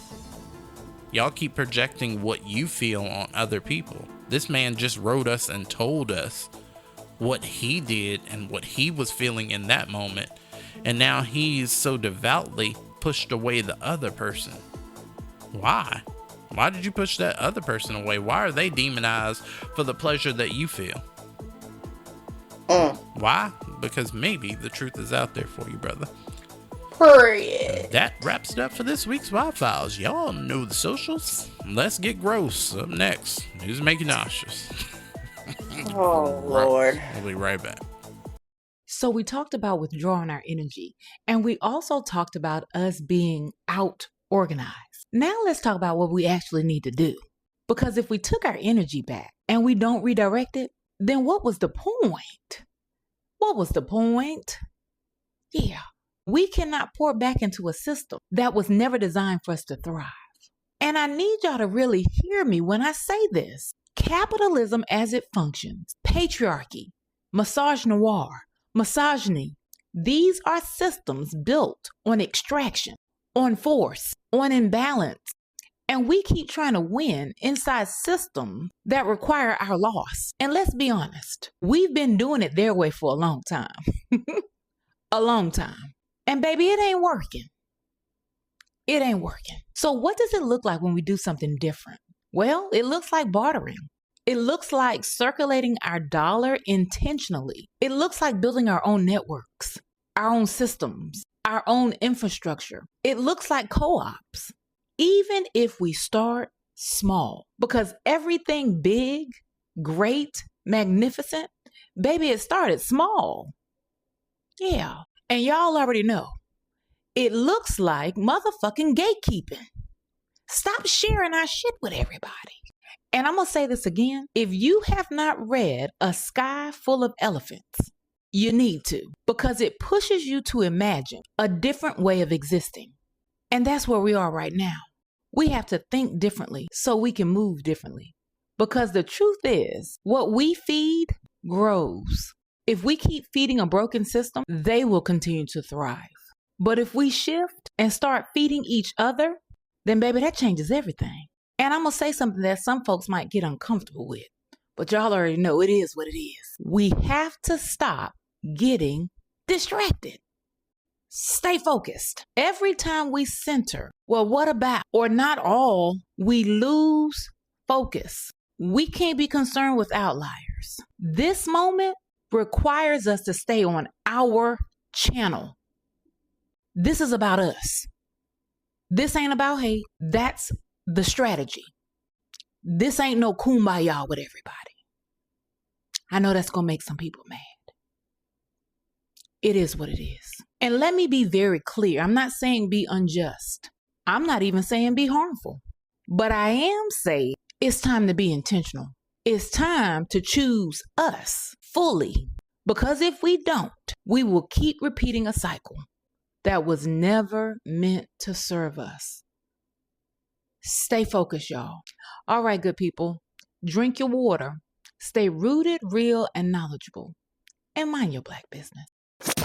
Y'all keep projecting what you feel on other people. This man just wrote us and told us what he did and what he was feeling in that moment. And now he's so devoutly pushed away the other person. Why? Why did you push that other person away? Why are they demonized for the pleasure that you feel? Why? Because maybe the truth is out there for you, brother. Period. That wraps it up for this week's Wild Files. Y'all know the socials. Let's get gross. Up next, news make you nauseous. Oh, Lord. We'll be right back. So we talked about withdrawing our energy, and we also talked about us being out organized. Now let's talk about what we actually need to do. Because if we took our energy back and we don't redirect it, then what was the point? What was the point? Yeah. We cannot pour back into a system that was never designed for us to thrive. And I need y'all to really hear me when I say this. Capitalism as it functions, patriarchy, misogyny, these are systems built on extraction, on force, on imbalance. And we keep trying to win inside systems that require our loss. And let's be honest, we've been doing it their way for a long time. A long time. And baby, it ain't working. It ain't working. So what does it look like when we do something different? Well, it looks like bartering. It looks like circulating our dollar intentionally. It looks like building our own networks, our own systems, our own infrastructure. It looks like co-ops. Even if we start small, because everything big, great, magnificent, baby, it started small. Yeah. And y'all already know, it looks like motherfucking gatekeeping. Stop sharing our shit with everybody. And I'm going to say this again. If you have not read A Sky Full of Elephants, you need to, because it pushes you to imagine a different way of existing. And that's where we are right now. We have to think differently so we can move differently. Because the truth is, what we feed grows. If we keep feeding a broken system, they will continue to thrive. But if we shift and start feeding each other, then baby, that changes everything. And I'm going to say something that some folks might get uncomfortable with, but y'all already know it is what it is. We have to stop getting distracted. Stay focused. Every time we center, well, what about, or not all, we lose focus. We can't be concerned with outliers. This moment requires us to stay on our channel. This is about us. This ain't about hate. That's the strategy. This ain't no kumbaya with everybody. I know that's going to make some people mad. It is what it is. And let me be very clear. I'm not saying be unjust. I'm not even saying be harmful. But I am saying it's time to be intentional. It's time to choose us fully. Because if we don't, we will keep repeating a cycle that was never meant to serve us. Stay focused, y'all. All right, good people. Drink your water. Stay rooted, real, and knowledgeable. And mind your black business.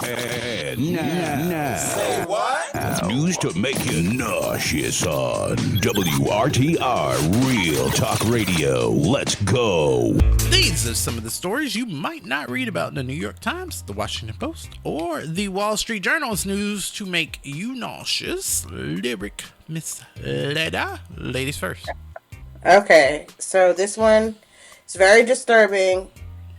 And now, say what? News to make you nauseous on WRTR Real Talk Radio. Let's go. These are some of the stories you might not read about in the New York Times, the Washington Post, or the Wall Street Journal's news to make you nauseous. Lyric Miss Leda. Ladies first. Okay, so this one is very disturbing.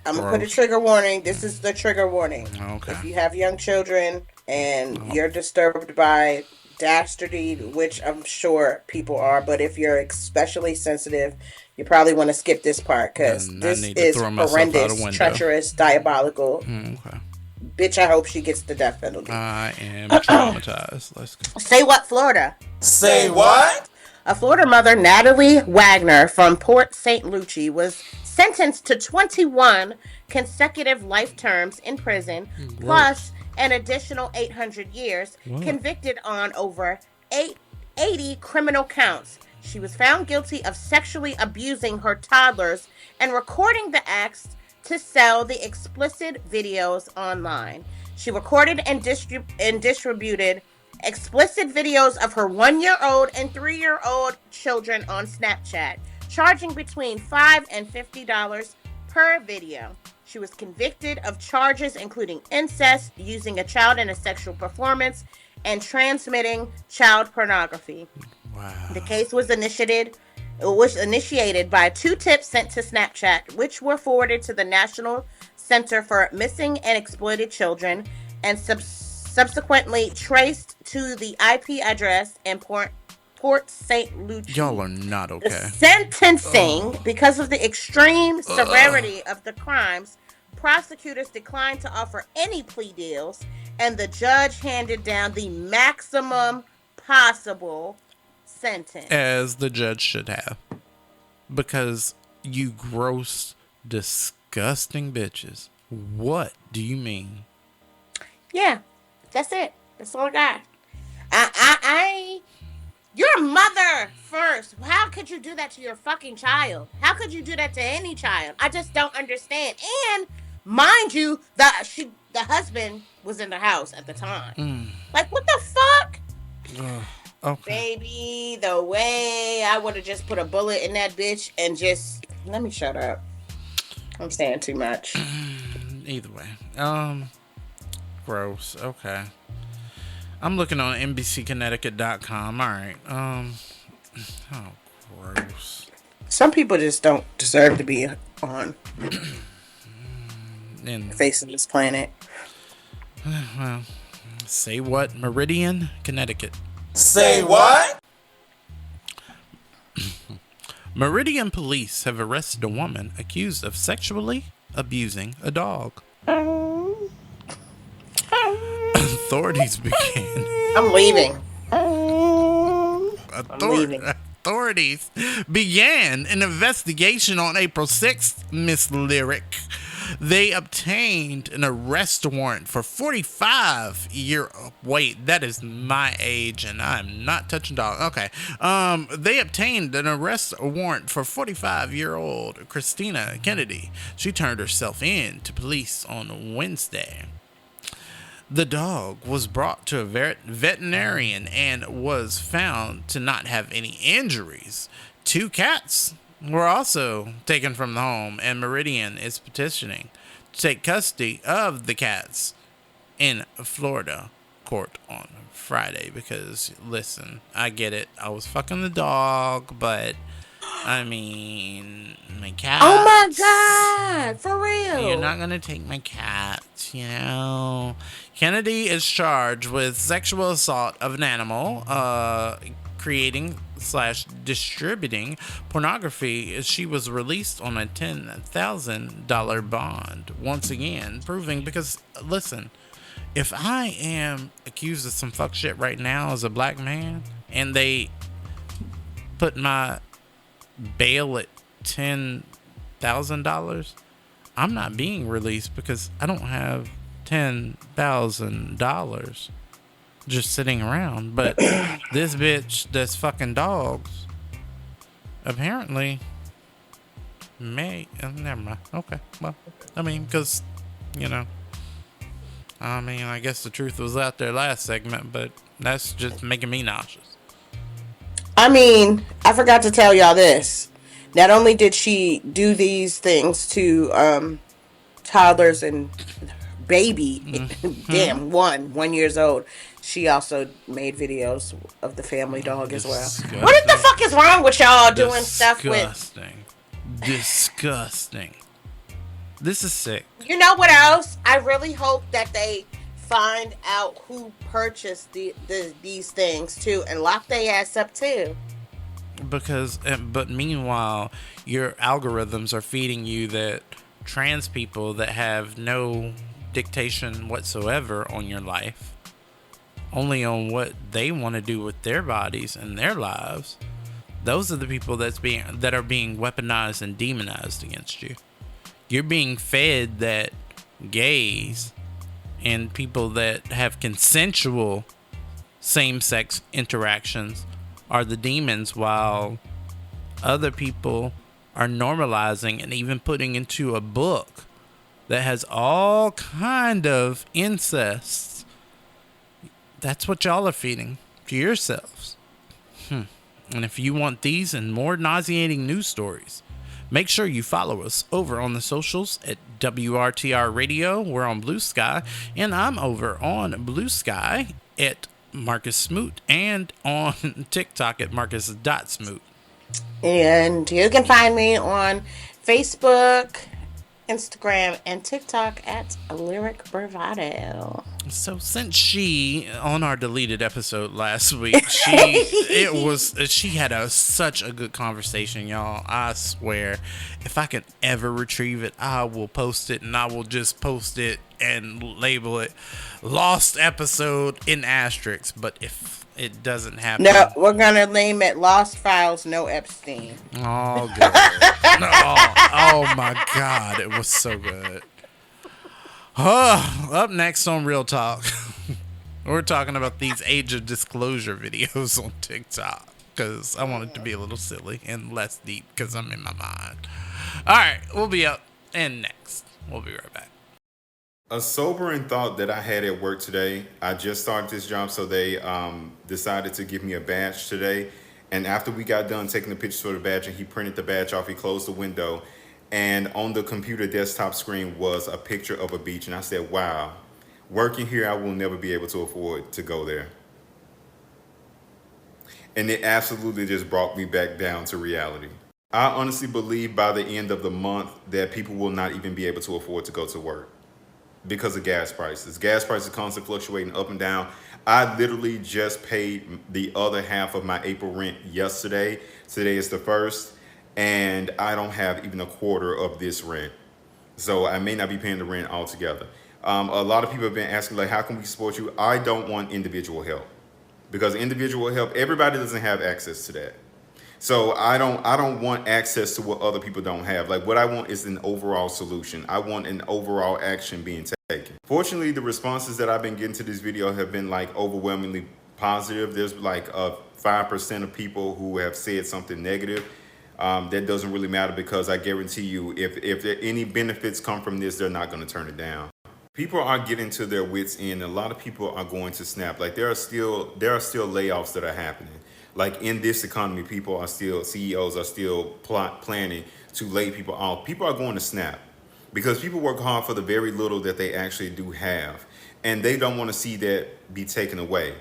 I'm going to put a trigger warning. This is the trigger warning. Okay. If you have young children and you're disturbed by dastardly, which I'm sure people are, but if you're especially sensitive, you probably want to skip this part because this is horrendous, treacherous, diabolical. Okay. Bitch, I hope she gets the death penalty. I am traumatized. Let's go. Say what, Florida? Say what? A Florida mother, Natalie Wagner from Port St. Lucie, was sentenced to 21 consecutive life terms in prison, plus an additional 800 years, convicted on over 80 criminal counts. She was found guilty of sexually abusing her toddlers and recording the acts to sell the explicit videos online. She recorded and distributed explicit videos of her 1-year-old and 3-year-old children on Snapchat, charging between $5 and $50 per video. She was convicted of charges including incest, using a child in a sexual performance, and transmitting child pornography. Wow. The case was initiated was initiated by 2 tips sent to Snapchat, which were forwarded to the National Center for Missing and Exploited Children and subsequently traced to the IP address in Port St. Lucie. Y'all are not okay. The sentencing, because of the extreme severity of the crimes, prosecutors declined to offer any plea deals, and the judge handed down the maximum possible sentence. As the judge should have. Because you gross, disgusting bitches. What do you mean? Yeah, that's it. That's all I got. Your mother first. How could you do that to your fucking child? How could you do that to any child? I just don't understand. And mind you, the husband was in the house at the time. Like, what the fuck? Okay. Baby, the way I would have just put a bullet in that bitch and just let me shut up. I'm saying too much. Either way. Gross. Okay. I'm looking on NBCConnecticut.com. All right. Oh, gross. Some people just don't deserve to be on the face of this planet. Well, say what? Meridian, Connecticut. Say what? Meridian police have arrested a woman accused of sexually abusing a dog. Authorities began. I'm leaving. Authorities began an investigation on April 6th, Miss Lyric. They obtained an arrest warrant for 45-year-old. Wait, that is my age, and I'm not touching dog. Okay. They obtained an arrest warrant for 45-year-old Christina Kennedy. She turned herself in to police on Wednesday. The dog was brought to a veterinarian and was found to not have any injuries. 2 cats were also taken from the home, and Meridian is petitioning to take custody of the cats in Florida court on Friday. Because, listen, I get it. I was fucking the dog, but I mean, my cat. Oh my God, for real. You're not going to take my cat, you know. Kennedy is charged with sexual assault of an animal, creating/distributing pornography. She was released on a $10,000 bond. Once again, proving, because, listen, if I am accused of some fuck shit right now as a black man, and they put my bail at $10,000, I'm not being released because I don't have $10,000 just sitting around. But this bitch that's fucking dogs apparently may. Never mind. Okay. Well, I mean, because, you know, I mean, I guess the truth was out there last segment, but that's just making me nauseous. I mean, I forgot to tell y'all this. Not only did she do these things to toddlers and baby, damn, 1 year old, she also made videos of the family dog as well. What the fuck is wrong with y'all doing stuff with? Disgusting. This is sick. You know what else? I really hope that they find out who purchased these things too and lock their ass up too. Because, but meanwhile, your algorithms are feeding you that trans people that have no dictation whatsoever on your life, only on what they want to do with their bodies and their lives, those are the people that are being weaponized and demonized against you. You're being fed that gays and people that have consensual same-sex interactions are the demons, while other people are normalizing and even putting into a book that has all kind of incest. That's what y'all are feeding to yourselves. And if you want these and more nauseating news stories, make sure you follow us over on the socials at WRTR Radio. We're on Blue Sky, and I'm over on Blue Sky at Marcus Smoot, and on TikTok at Marcus.Smoot. And you can find me on Facebook, Instagram, and TikTok at Lyric Bravado. So since she on our deleted episode last week, she had such a good conversation, y'all. I swear, if I can ever retrieve it, I will post it, and I will just post it and label it "Lost Episode" in asterisks. But if it doesn't happen, No, we're gonna name it Lost Files, No Epstein. Oh, good. Oh my God, it was so good. Up next on Real Talk, we're talking about these age of disclosure videos on TikTok because I want it to be a little silly and less deep because I'm in my mind. All right, we'll be up and next. We'll be right back. A sobering thought that I had at work today. I just started this job, so they decided to give me a badge today. And after we got done taking the pictures for the badge and he printed the badge off, he closed the window. And on the computer desktop screen was a picture of a beach. And I said, wow, working here, I will never be able to afford to go there. And it absolutely just brought me back down to reality. I honestly believe by the end of the month that people will not even be able to afford to go to work because of gas prices. Gas prices constantly fluctuating up and down. I literally just paid the other half of my April rent yesterday. Today is the 1st. And I don't have even a quarter of this rent. So I may not be paying the rent altogether. A lot of people have been asking, like, how can we support you? I don't want individual help. Because individual help, everybody doesn't have access to that. So I don't want access to what other people don't have. Like, what I want is an overall solution. I want an overall action being taken. Fortunately, the responses that I've been getting to this video have been like overwhelmingly positive. There's like 5% of people who have said something negative. That doesn't really matter because I guarantee you, if there any benefits come from this, they're not going to turn it down. People are getting to their wits end. A lot of people are going to snap. Like there are still layoffs that are happening. Like in this economy, CEOs are still planning to lay people off. People are going to snap because people work hard for the very little that they actually do have, and they don't want to see that be taken away.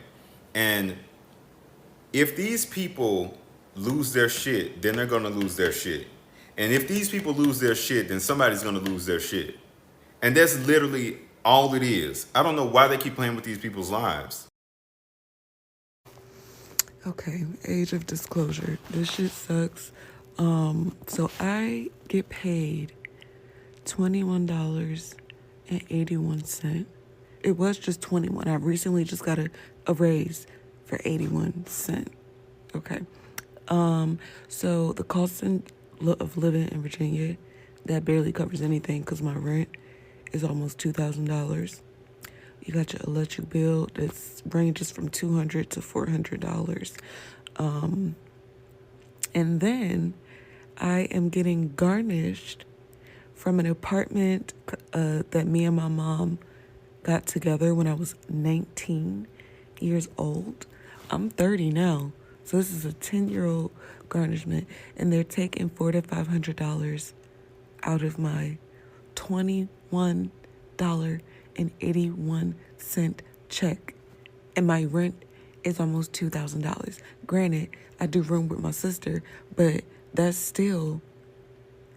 And if these people lose their shit, then they're gonna lose their shit. And if these people lose their shit, then somebody's gonna lose their shit. And that's literally all it is. I don't know why they keep playing with these people's lives. Okay, age of disclosure. This shit sucks. So I get paid $21.81. It was just 21. I recently just got a raise for 81 cents. Okay. So the cost of living in Virginia, that barely covers anything because my rent is almost $2,000. You got your electric bill that ranges from $200 to $400. And then I am getting garnished from an apartment that me and my mom got together when I was 19 years old. I'm 30 now. So this is a 10-year-old garnishment, and they're taking $400 to $500 out of my $21.81 check, and my rent is almost $2,000. Granted, I do room with my sister, but that's still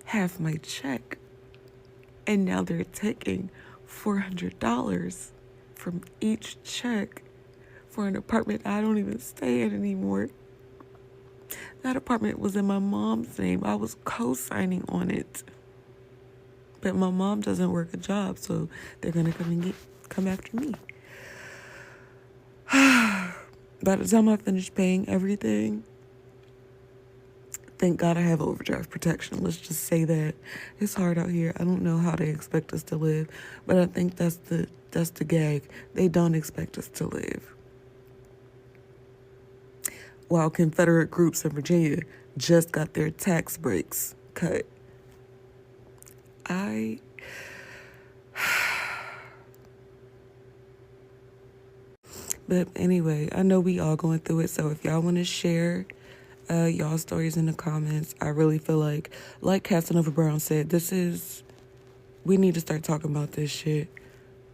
half my check, and now they're taking $400 from each check for an apartment I don't even stay in anymore. That apartment was in my mom's name. I was co-signing on it. But my mom doesn't work a job, so they're gonna come after me. By the time I finish paying everything, thank God I have overdraft protection. Let's just say that. It's hard out here. I don't know how they expect us to live, but I think that's the gag. They don't expect us to live. While Confederate groups in Virginia just got their tax breaks cut. But anyway, I know we all going through it, so if y'all want to share y'all stories in the comments, I really feel like Casanova Brown said, we need to start talking about this shit.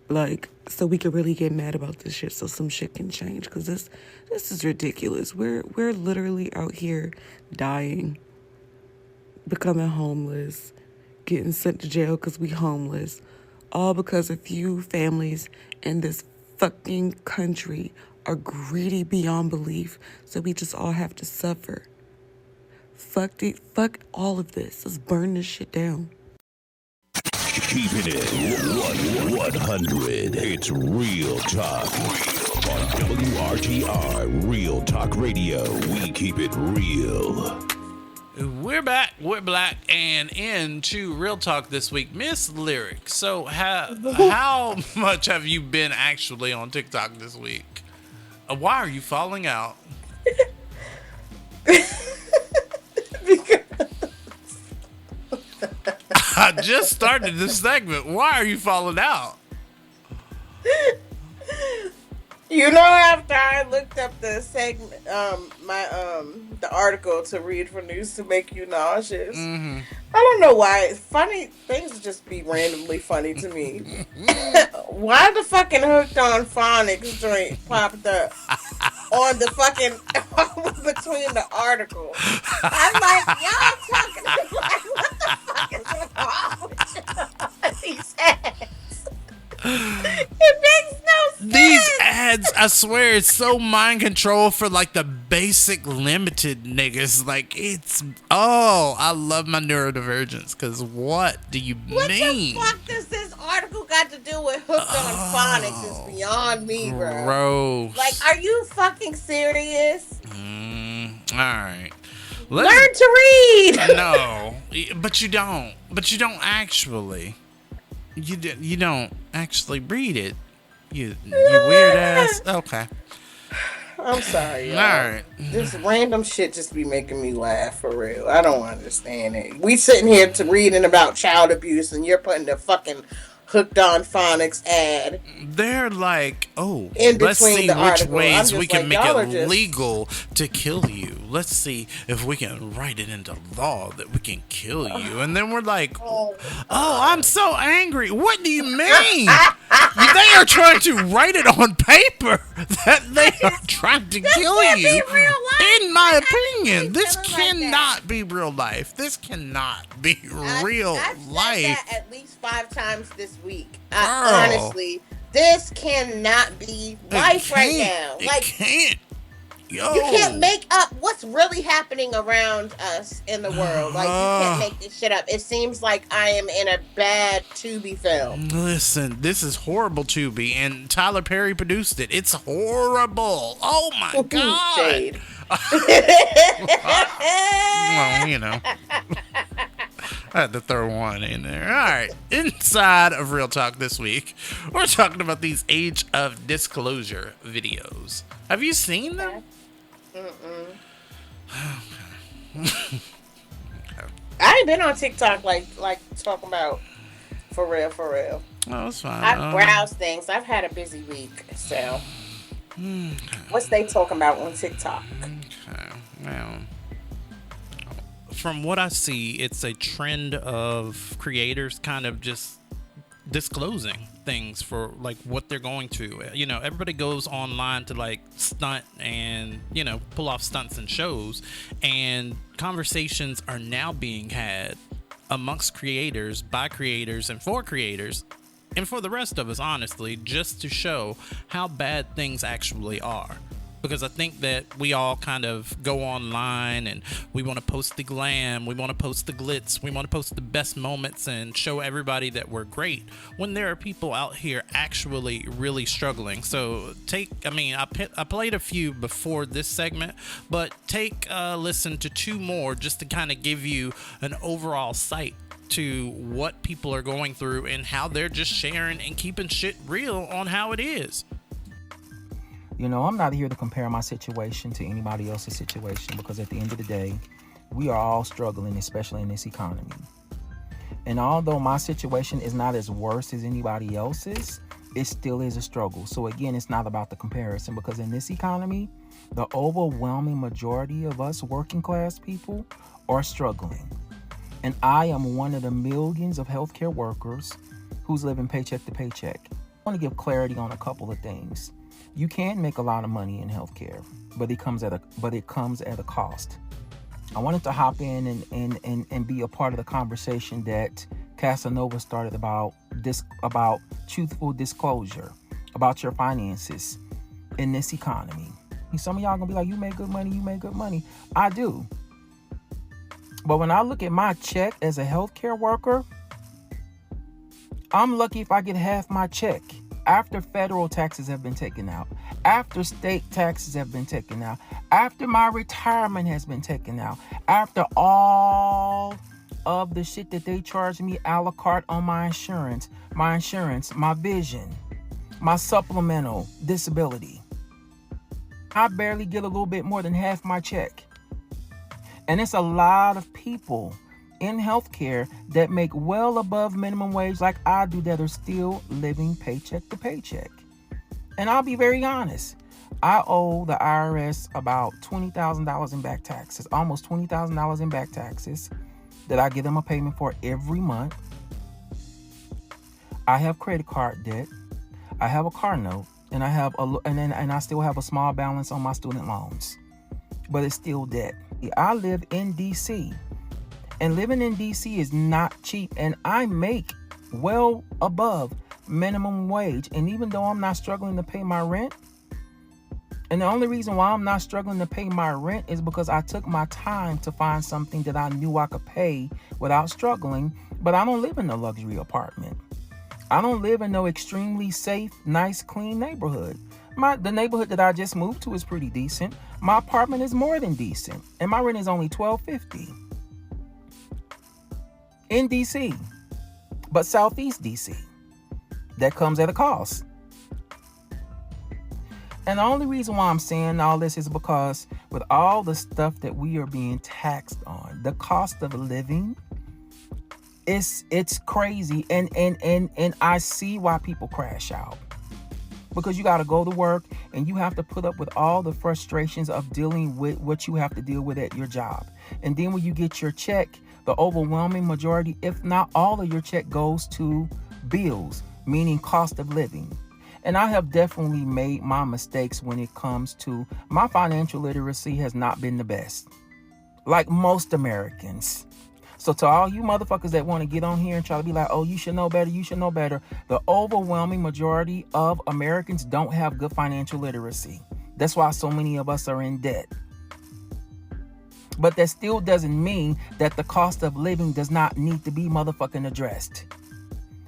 Like, so we could really get mad about this shit so some shit can change. Because this is ridiculous. We're literally out here dying, becoming homeless, getting sent to jail because we homeless. All because a few families in this fucking country are greedy beyond belief. So we just all have to suffer. Fuck all of this. Let's burn this shit down. Keeping it 100. It's Real Talk on WRTR Real Talk Radio. We keep it real. We're back, we're black, and into Real Talk this week. Miss Lyric, so how much have you been actually on TikTok this week? Why are you falling out? I just started this segment. Why are you falling out? You know, after I looked up the segment, the article to read for news to make you nauseous. Mm-hmm. I don't know why. Funny things just be randomly funny to me. Why the fucking Hooked on Phonics joint popped up on the fucking between the article? I'm like, y'all talking like, what the fuck is wrong with these ads? It makes no sense. These ads, I swear, it's so mind control for like the basic limited niggas. Like I love my neurodivergence because what do you mean? What the fuck does this article got to do with Hooked on Phonics? It's beyond me, bro. Gross. Like, are you fucking serious? All right. Learn to read. No, but you don't. But you don't actually. You don't actually read it. You weird ass. Okay. I'm sorry, y'all. All right. This random shit just be making me laugh for real. I don't understand it. We sitting here reading about child abuse, and you're putting the fucking Hooked on Phonics ad. They're like, oh, in let's see which article. ways we can make it just legal to kill you. Let's see if we can write it into law that we can kill you. And then we're like, oh, I'm so angry. What do you mean? They are trying to write it on paper that they are trying to kill you. In my opinion, this cannot be real life. This cannot be real life. I've said that at least 5 times this week. Honestly, this cannot be life right now. It can't. Yo. You can't make up what's really happening around us in the world. Like, you can't make this shit up. It seems like I am in a bad Tubi film. Listen, this is horrible Tubi, and Tyler Perry produced it. It's horrible. Oh my God. Shade. Well, you know. I had to throw one in there. All right. Inside of Real Talk this week, we're talking about these age of disclosure videos. Have you seen them? I ain't been on TikTok like talking about for real. Oh, that's fine. I've browsed things. I've had a busy week, so. What's they talking about on TikTok? Okay. Well, from what I see, it's a trend of creators kind of just disclosing things for like what they're going through. You know, everybody goes online to like stunt and, you know, pull off stunts and shows, and conversations are now being had amongst creators, by creators, and for creators, and for the rest of us, honestly, just to show how bad things actually are. Because I think that we all kind of go online and we want to post the glam, we want to post the glitz, we want to post the best moments and show everybody that we're great, when there are people out here actually really struggling. So I played a few before this segment, but take a listen to 2 more just to kind of give you an overall sight to what people are going through and how they're just sharing and keeping shit real on how it is. You know, I'm not here to compare my situation to anybody else's situation, because at the end of the day, we are all struggling, especially in this economy. And although my situation is not as worse as anybody else's, it still is a struggle. So again, it's not about the comparison, because in this economy, the overwhelming majority of us working class people are struggling. And I am one of the millions of healthcare workers who's living paycheck to paycheck. want to give clarity on a couple of things. You can make a lot of money in healthcare, but it comes at a cost. I wanted to hop in and be a part of the conversation that Casanova started about truthful disclosure about your finances in this economy. Some of y'all gonna be like, you make good money. I do. But when I look at my check as a healthcare worker, I'm lucky if I get half my check after federal taxes have been taken out, after state taxes have been taken out, after my retirement has been taken out, after all of the shit that they charge me a la carte on my insurance, my vision, my supplemental disability. I barely get a little bit more than half my check. And it's a lot of people in healthcare that make well above minimum wage like I do that are still living paycheck to paycheck. And I'll be very honest. I owe the IRS about $20,000 in back taxes, almost $20,000 in back taxes that I give them a payment for every month. I have credit card debt. I have a car note, and I still have a small balance on my student loans. But it's still debt. I live in DC. And living in DC is not cheap. And I make well above minimum wage. And even though I'm not struggling to pay my rent, and the only reason why I'm not struggling to pay my rent is because I took my time to find something that I knew I could pay without struggling. But I don't live in a luxury apartment. I don't live in no extremely safe, nice, clean neighborhood. The neighborhood that I just moved to is pretty decent. My apartment is more than decent. And my rent is only $1,250. In DC, but Southeast DC. That comes at a cost. And the only reason why I'm saying all this is because with all the stuff that we are being taxed on, the cost of living, it's crazy. And I see why people crash out. Because you got to go to work and you have to put up with all the frustrations of dealing with what you have to deal with at your job. And then when you get your check, the overwhelming majority, if not all of your check, goes to bills, meaning cost of living. And I have definitely made my mistakes when it comes to my financial literacy has not been the best, like most Americans. So to all you motherfuckers that want to get on here and try to be like, oh, you should know better, the overwhelming majority of Americans don't have good financial literacy. That's why so many of us are in debt. But that still doesn't mean that the cost of living does not need to be motherfucking addressed.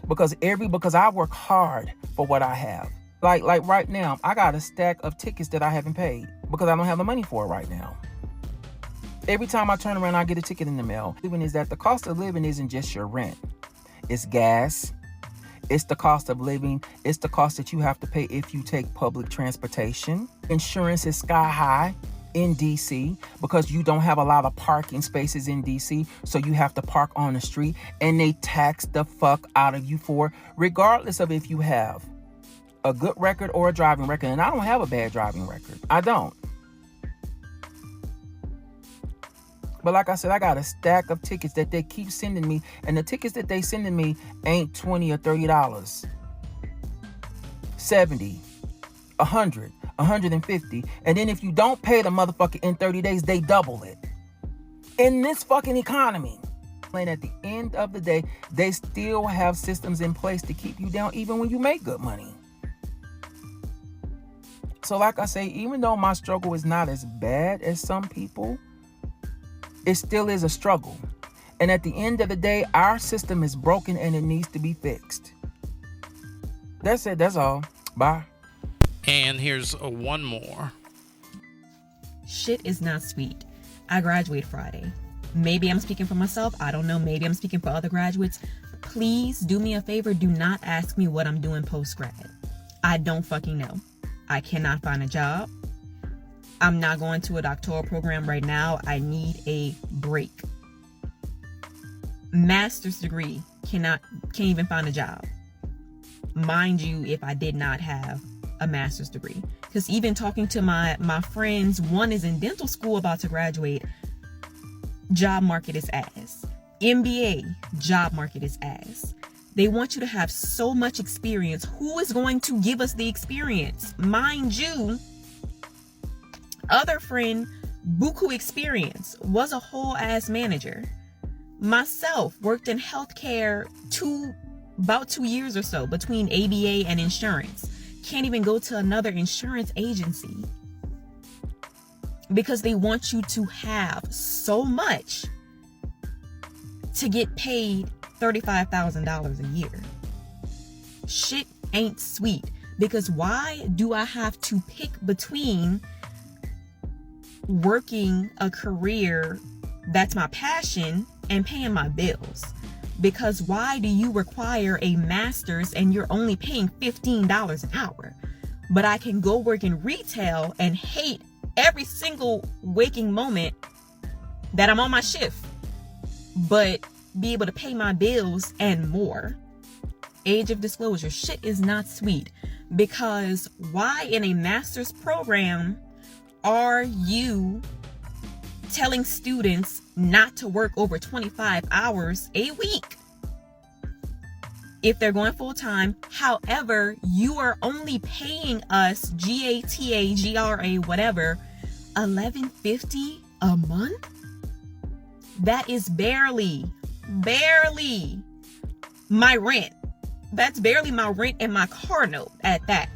Because I work hard for what I have. Like right now, I got a stack of tickets that I haven't paid because I don't have the money for it right now. Every time I turn around, I get a ticket in the mail. Even is that the cost of living isn't just your rent. It's gas. It's the cost of living. It's the cost that you have to pay if you take public transportation. Insurance is sky high in DC because you don't have a lot of parking spaces in DC, so you have to park on the street and they tax the fuck out of you for it, regardless of if you have a good record or a driving record. And I don't have a bad driving record. I don't. But like I said, I got a stack of tickets that they keep sending me, and the tickets that they sending me ain't $20 or $30. $70, $100, $150. And then if you don't pay the motherfucker in 30 days, they double it. In this fucking economy. And at the end of the day, they still have systems in place to keep you down even when you make good money. So like I say, even though my struggle is not as bad as some people, it still is a struggle. And at the end of the day, our system is broken and it needs to be fixed. That's it. That's all. Bye. And here's one more. Shit is not sweet. I graduate Friday. Maybe I'm speaking for myself. I don't know. Maybe I'm speaking for other graduates. Please do me a favor. Do not ask me what I'm doing post-grad. I don't fucking know. I cannot find a job. I'm not going to a doctoral program right now. I need a break. Master's degree, can't even find a job. Mind you, if I did not have a master's degree. Because even talking to my friends, one is in dental school about to graduate. Job market is ass. MBA, job market is ass. They want you to have so much experience. Who is going to give us the experience? Mind you, other friend, buku experience, was a whole ass manager. Myself worked in healthcare about 2 years or so between ABA and insurance. Can't even go to another insurance agency because they want you to have so much to get paid $35,000 a year. Shit ain't sweet, because why do I have to pick between working a career that's my passion and paying my bills? Because why do you require a master's and you're only paying $15 an hour? But I can go work in retail and hate every single waking moment that I'm on my shift, but be able to pay my bills and more. Age of disclosure, shit is not sweet. Because why in a master's program are you telling students not to work over 25 hours a week if they're going full time? However, you are only paying us GATA, GRA, whatever, $11.50 a month? That is barely my rent. That's barely my rent and my car note at that.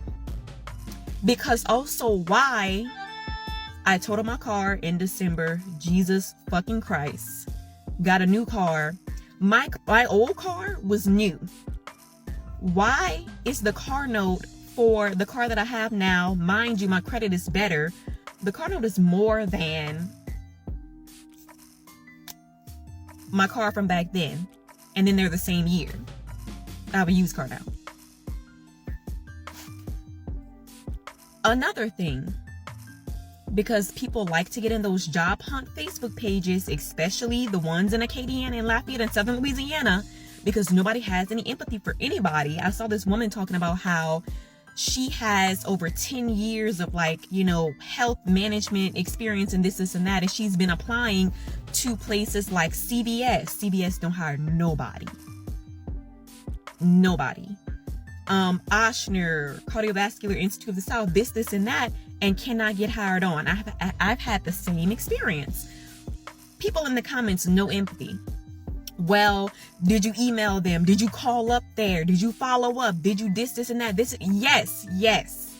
Because also why I totaled my car in December, Jesus fucking Christ, got a new car. My old car was new. Why is the car note for the car that I have now, mind you, my credit is better, the car note is more than my car from back then, and then they're the same year. I have a used car now. Another thing, because people like to get in those job hunt Facebook pages, especially the ones in Acadiana and Lafayette and Southern Louisiana, because nobody has any empathy for anybody. I saw this woman talking about how she has over 10 years of health management experience and this and that, and she's been applying to places like CVS. CVS don't hire nobody. Ochsner, Cardiovascular Institute of the South, this and that, and cannot get hired on. I've had the same experience. People in the comments, no empathy. Well, did you email them? Did you call up there? Did you follow up? Did you this and that? Yes.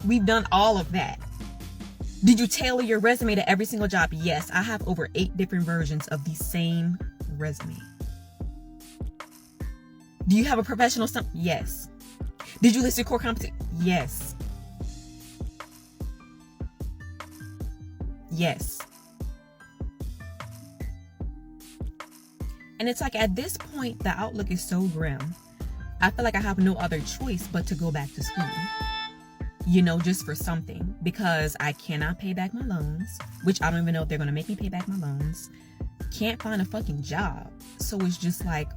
We've done all of that. Did you tailor your resume to every single job? Yes. I have over 8 different versions of the same resume. Do you have a professional stump? Yes. Did you list your core competency? Yes. And it's like, at this point, the outlook is so grim. I feel like I have no other choice but to go back to school. Just for something. Because I cannot pay back my loans, which I don't even know if they're going to make me pay back my loans. Can't find a fucking job. So it's just like,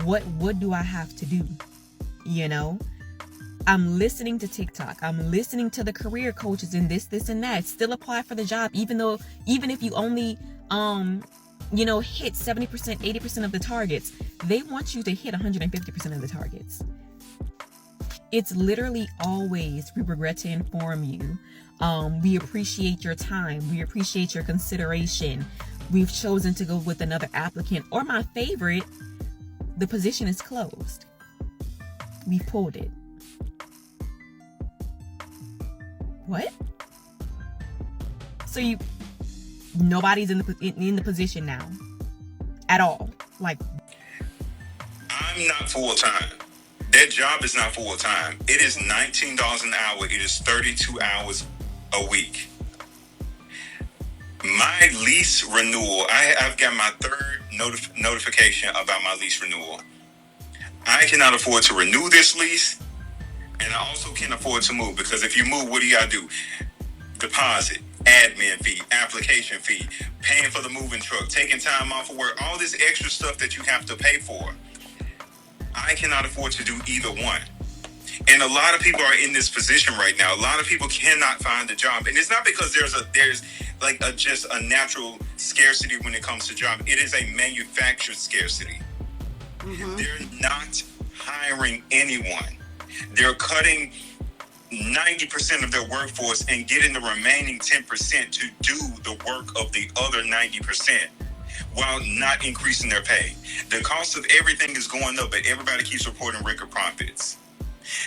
what do I have to do? I'm listening to TikTok. I'm listening to the career coaches and this and that. Still apply for the job, even if you only hit 70%, 80% of the targets, they want you to hit 150% of the targets. It's literally always, we regret to inform you. We appreciate your time. We appreciate your consideration. We've chosen to go with another applicant. Or my favorite, the position is closed. We pulled it. What? So nobody's in the position now at all. I'm not full time. That job is not full time. It is $19 an hour. It is 32 hours a week. My lease renewal, I've got my third notification about my lease renewal. I cannot afford to renew this lease, and I also can't afford to move, because if you move, what do you gotta do? Deposit, admin fee, application fee, paying for the moving truck, taking time off of work, all this extra stuff that you have to pay for. I cannot afford to do either one. And a lot of people are in this position right now. A lot of people cannot find a job. And it's not because there's just a natural scarcity when it comes to job. It is a manufactured scarcity. They're not hiring anyone. They're cutting 90% of their workforce and getting the remaining 10% to do the work of the other 90% while not increasing their pay. The cost of everything is going up, but everybody keeps reporting record profits.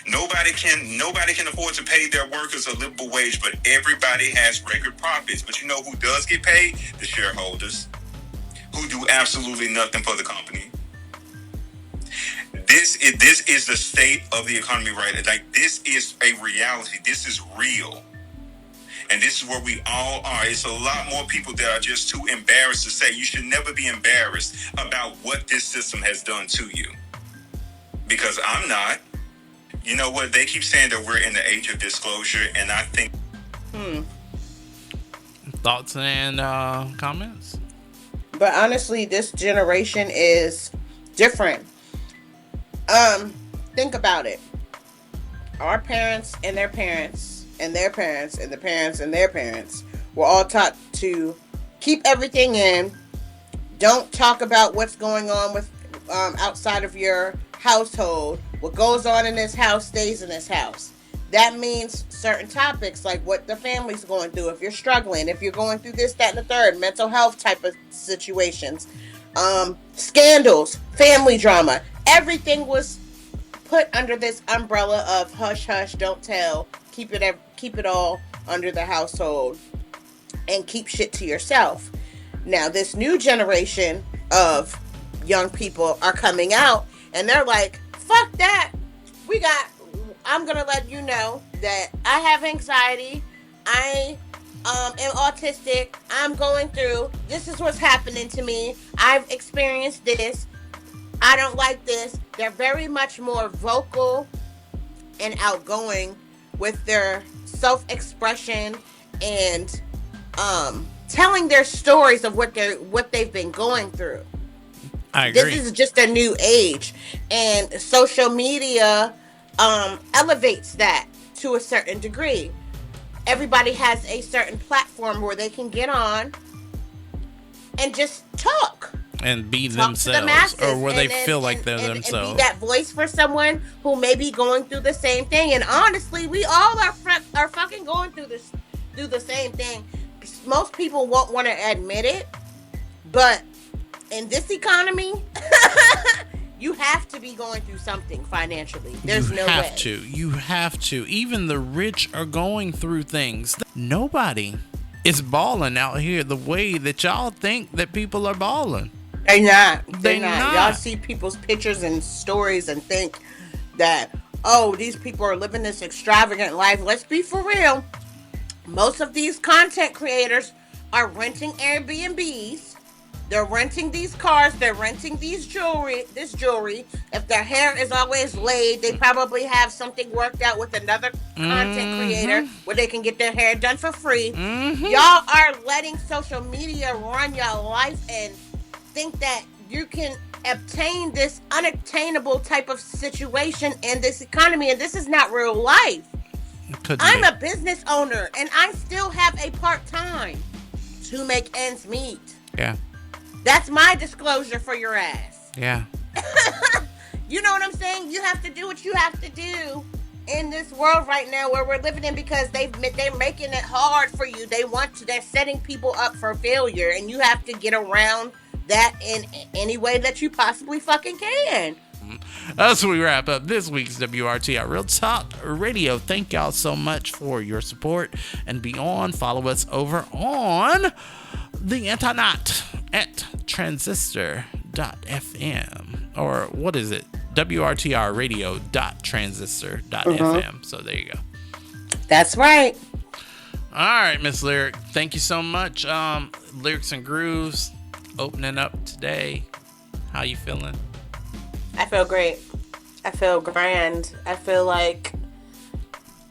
Nobody can afford to pay their workers a livable wage, but everybody has record profits. But you know who does get paid? The shareholders, who do absolutely nothing for the company. This is the state of the economy, right? Like, this is a reality. This is real. And this is where we all are. It's a lot more people that are just too embarrassed to say. You should never be embarrassed about what this system has done to you. Because I'm not. You know what? They keep saying that we're in the age of disclosure, and I think... Thoughts and comments? But honestly, this generation is different. Think about it. Our parents and their parents and their parents and the parents and their parents were all taught to keep everything in. Don't talk about what's going on with outside of your household. What goes on in this house stays in this house. That means certain topics like what the family's going through. If you're struggling, if you're going through this, that, and the third, mental health type of situations, scandals, family drama. Everything was put under this umbrella of hush, hush, don't tell. Keep it all under the household and keep shit to yourself. Now, this new generation of young people are coming out and they're like, fuck that. I'm going to let you know that I have anxiety. I am autistic. I'm going through. This is what's happening to me. I've experienced this. I don't like this. They're very much more vocal and outgoing with their self-expression and telling their stories of what they've been going through. I agree. This is just a new age, and social media elevates that to a certain degree. Everybody has a certain platform where they can get on and just talk. And be themselves, or where they feel like they're themselves. And be that voice for someone who may be going through the same thing. And honestly, we all are fucking going through the same thing. Most people won't want to admit it, but in this economy, you have to be going through something financially. There's no way. You have to. Even the rich are going through things. Nobody is balling out here the way that y'all think that people are balling. They're not. They're not. Y'all see people's pictures and stories and think that, oh, these people are living this extravagant life. Let's be for real. Most of these content creators are renting Airbnbs. They're renting these cars. They're renting this jewelry. If their hair is always laid, they probably have something worked out with another content creator where they can get their hair done for free. Y'all are letting social media run your life and think that you can obtain this unattainable type of situation in this economy, and this is not real life. I'm a business owner, and I still have a part-time to make ends meet. Yeah. That's my disclosure for your ass. Yeah. You know what I'm saying? You have to do what you have to do in this world right now where we're living in, because they're making it hard for you. They're setting people up for failure, and you have to get around that in any way that you possibly fucking can. As we wrap up this week's WRTR Real Talk Radio, thank y'all so much for your support and beyond. Follow us over on the internet at transistor.fm, or what is it? WRTRradio.transistor.fm. So there you go. That's right. All right, Miss Lyric, thank you so much. Lyrics and Grooves opening up today. How you feeling? I feel great. I feel grand. I feel like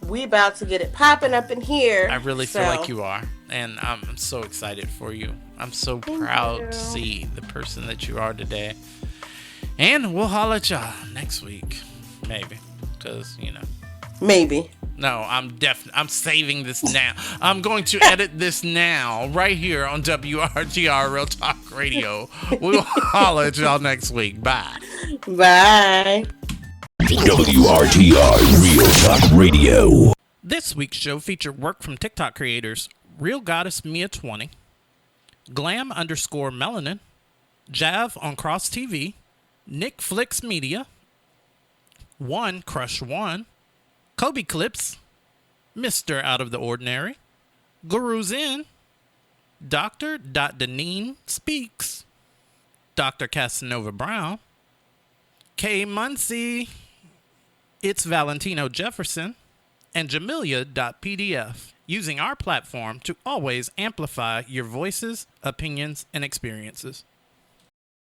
we about to get it popping up in here. I really feel like you are. And I'm so excited for you. I'm so proud to see the person that you are today. And we'll holler at y'all next week. Maybe. Because, Maybe. No, I'm saving this now. I'm going to edit this now, right here on WRTR Real Talk Radio. We'll holler at y'all next week. Bye. Bye. WRTR Real Talk Radio. This week's show featured work from TikTok creators Real Goddess Mia 20, Glam_Melanin, Jav on Cross TV, Nick Flicks Media, One Crush One, Kobe Clips, Mr. Out of the Ordinary, Guru's In, Dr. Deneen Speaks, Dr. Casanova Brown, K. Muncie, It's Valentino Jefferson, and Jamilia.pdf, using our platform to always amplify your voices, opinions, and experiences.